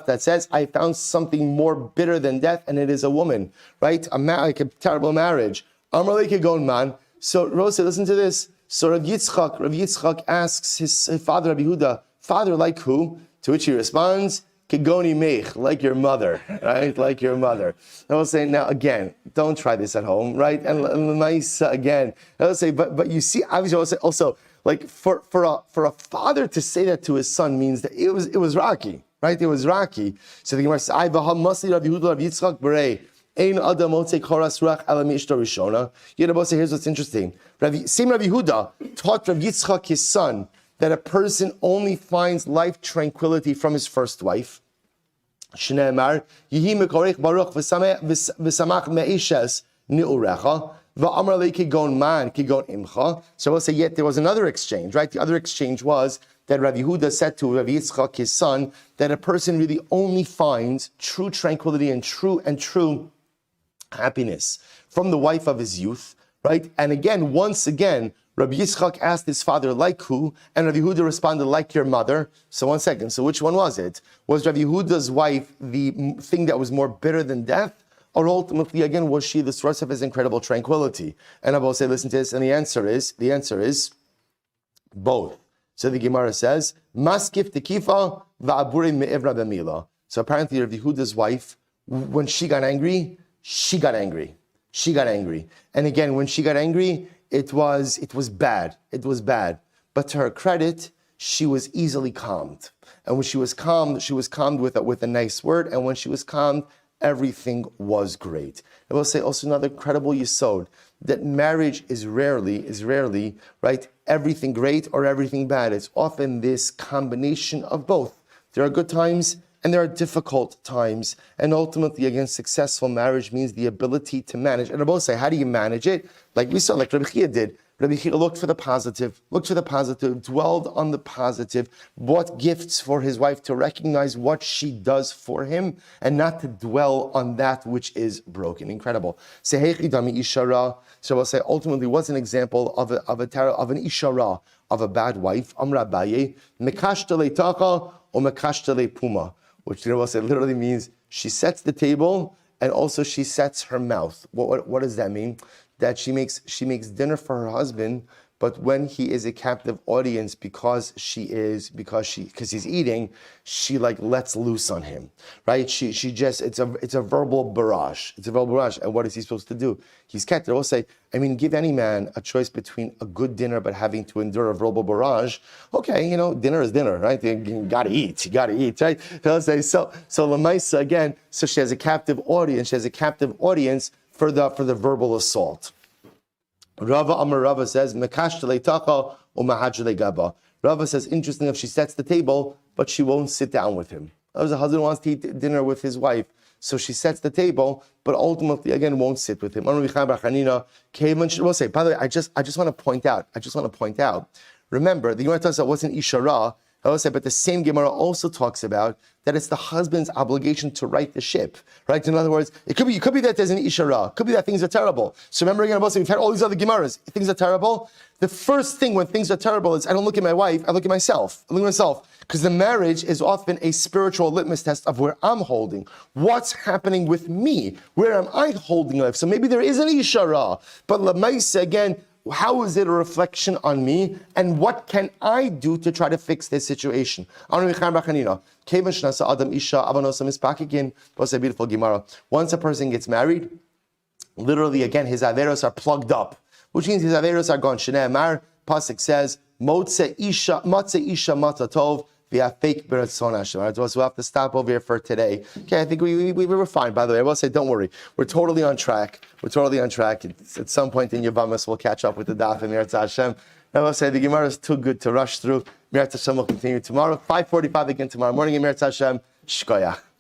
that says, I found something more bitter than death, and it is a woman, right? Like a terrible marriage. So Rose said, listen to this. So Rav Yitzchak asks his father, Rabbi Yehuda, father, like who? To which he responds, Kigoni Mech, like your mother, right? Like your mother. I will say, now again, don't try this at home, right? And nice again. I will say, but you see, obviously I will say also, like for a father to say that to his son means that it was rocky, right? It was rocky. So the Gemara says, "I v'ha masli Rav Yehuda Rav Yitzchak Berei ein adam motze koras ruach ala mishta rishona." Yevamos, here's what's interesting. Same Rav Yehuda taught Rav Yitzchak his son that a person only finds life tranquility from his first wife. Shneimar yihi mekorech baruch v'samach meishes ni'urecha. So we'll say, yet there was another exchange, right? The other exchange was that Rav Yehuda said to Rav Yitzchak, his son, that a person really only finds true tranquility and true happiness from the wife of his youth, right? And again, once again, Rabbi Yitzchak asked his father, like who? And Rav Yehuda responded, like your mother. So one second, so which one was it? Was Rav Yehuda's wife the thing that was more bitter than death? Or ultimately, again, was she the source of his incredible tranquility? And I will say, listen to this, and the answer is both. So the Gemara says, Maskif tekifa va'abure me'evra b'mila. So apparently, Rav Yehuda's wife, when she got angry. And again, when she got angry, it was bad. It was bad. But to her credit, she was easily calmed. And when she was calmed with a nice word. And when she was calmed, everything was great. I will say also another incredible yesod, that marriage is rarely, right, everything great or everything bad. It's often this combination of both. There are good times and there are difficult times. And ultimately, again, successful marriage means the ability to manage. And I will say, how do you manage it? Like we saw, like Rabbi Chia did. Rabbi Chia looked for the positive, dwelled on the positive, bought gifts for his wife to recognize what she does for him and not to dwell on that which is broken. Incredible. So we'll say ultimately what's an example of an ishara, of a bad wife? Amra Baye, mekashtale taka or mekashtale puma, which we'll say literally means she sets the table and also she sets her mouth. What does that mean? That she makes dinner for her husband, but when he is a captive audience because he's eating, she like lets loose on him, right? She just it's a verbal barrage. And what is he supposed to do? He's captive. I will say, give any man a choice between a good dinner but having to endure a verbal barrage. Okay, dinner is dinner, right? You gotta eat, right? I'll say so Lamaisa again. So she has a captive audience. For the verbal assault. Rava says, Rava says, interesting if she sets the table, but she won't sit down with him. As a husband wants to eat dinner with his wife, so she sets the table, but ultimately, again, won't sit with him. By the way, I just want to point out, remember, the Gemara talks about what's an ishara, but the same Gemara also talks about that it's the husband's obligation to right the ship, right? In other words, it could be that there's an ishara, it could be that things are terrible. So remember again, we've had all these other Gemaras. Things are terrible. The first thing when things are terrible is I don't look at my wife, I look at myself. Because the marriage is often a spiritual litmus test of where I'm holding. What's happening with me? Where am I holding life? So maybe there is an ishara, but Lamaisa again, How is it a reflection on me? And what can I do to try to fix this situation? Once a beautiful Gemara. Once a person gets married, literally again, his averos are plugged up, which means his averos are gone. Shnei Amar, Pasuk says, Motze isha mata tov. We have fake b'ratzon Hashem. All right, so we'll have to stop over here for today. Okay, I think we were fine. By the way, I will say, don't worry, we're totally on track. At some point in Yevamos, we'll catch up with the Daf and yahrzeit Hashem. I will say the Gemara is too good to rush through. Yahrzeit Hashem will continue tomorrow, 5:45 again tomorrow morning in yahrzeit Hashem. Shkoyach.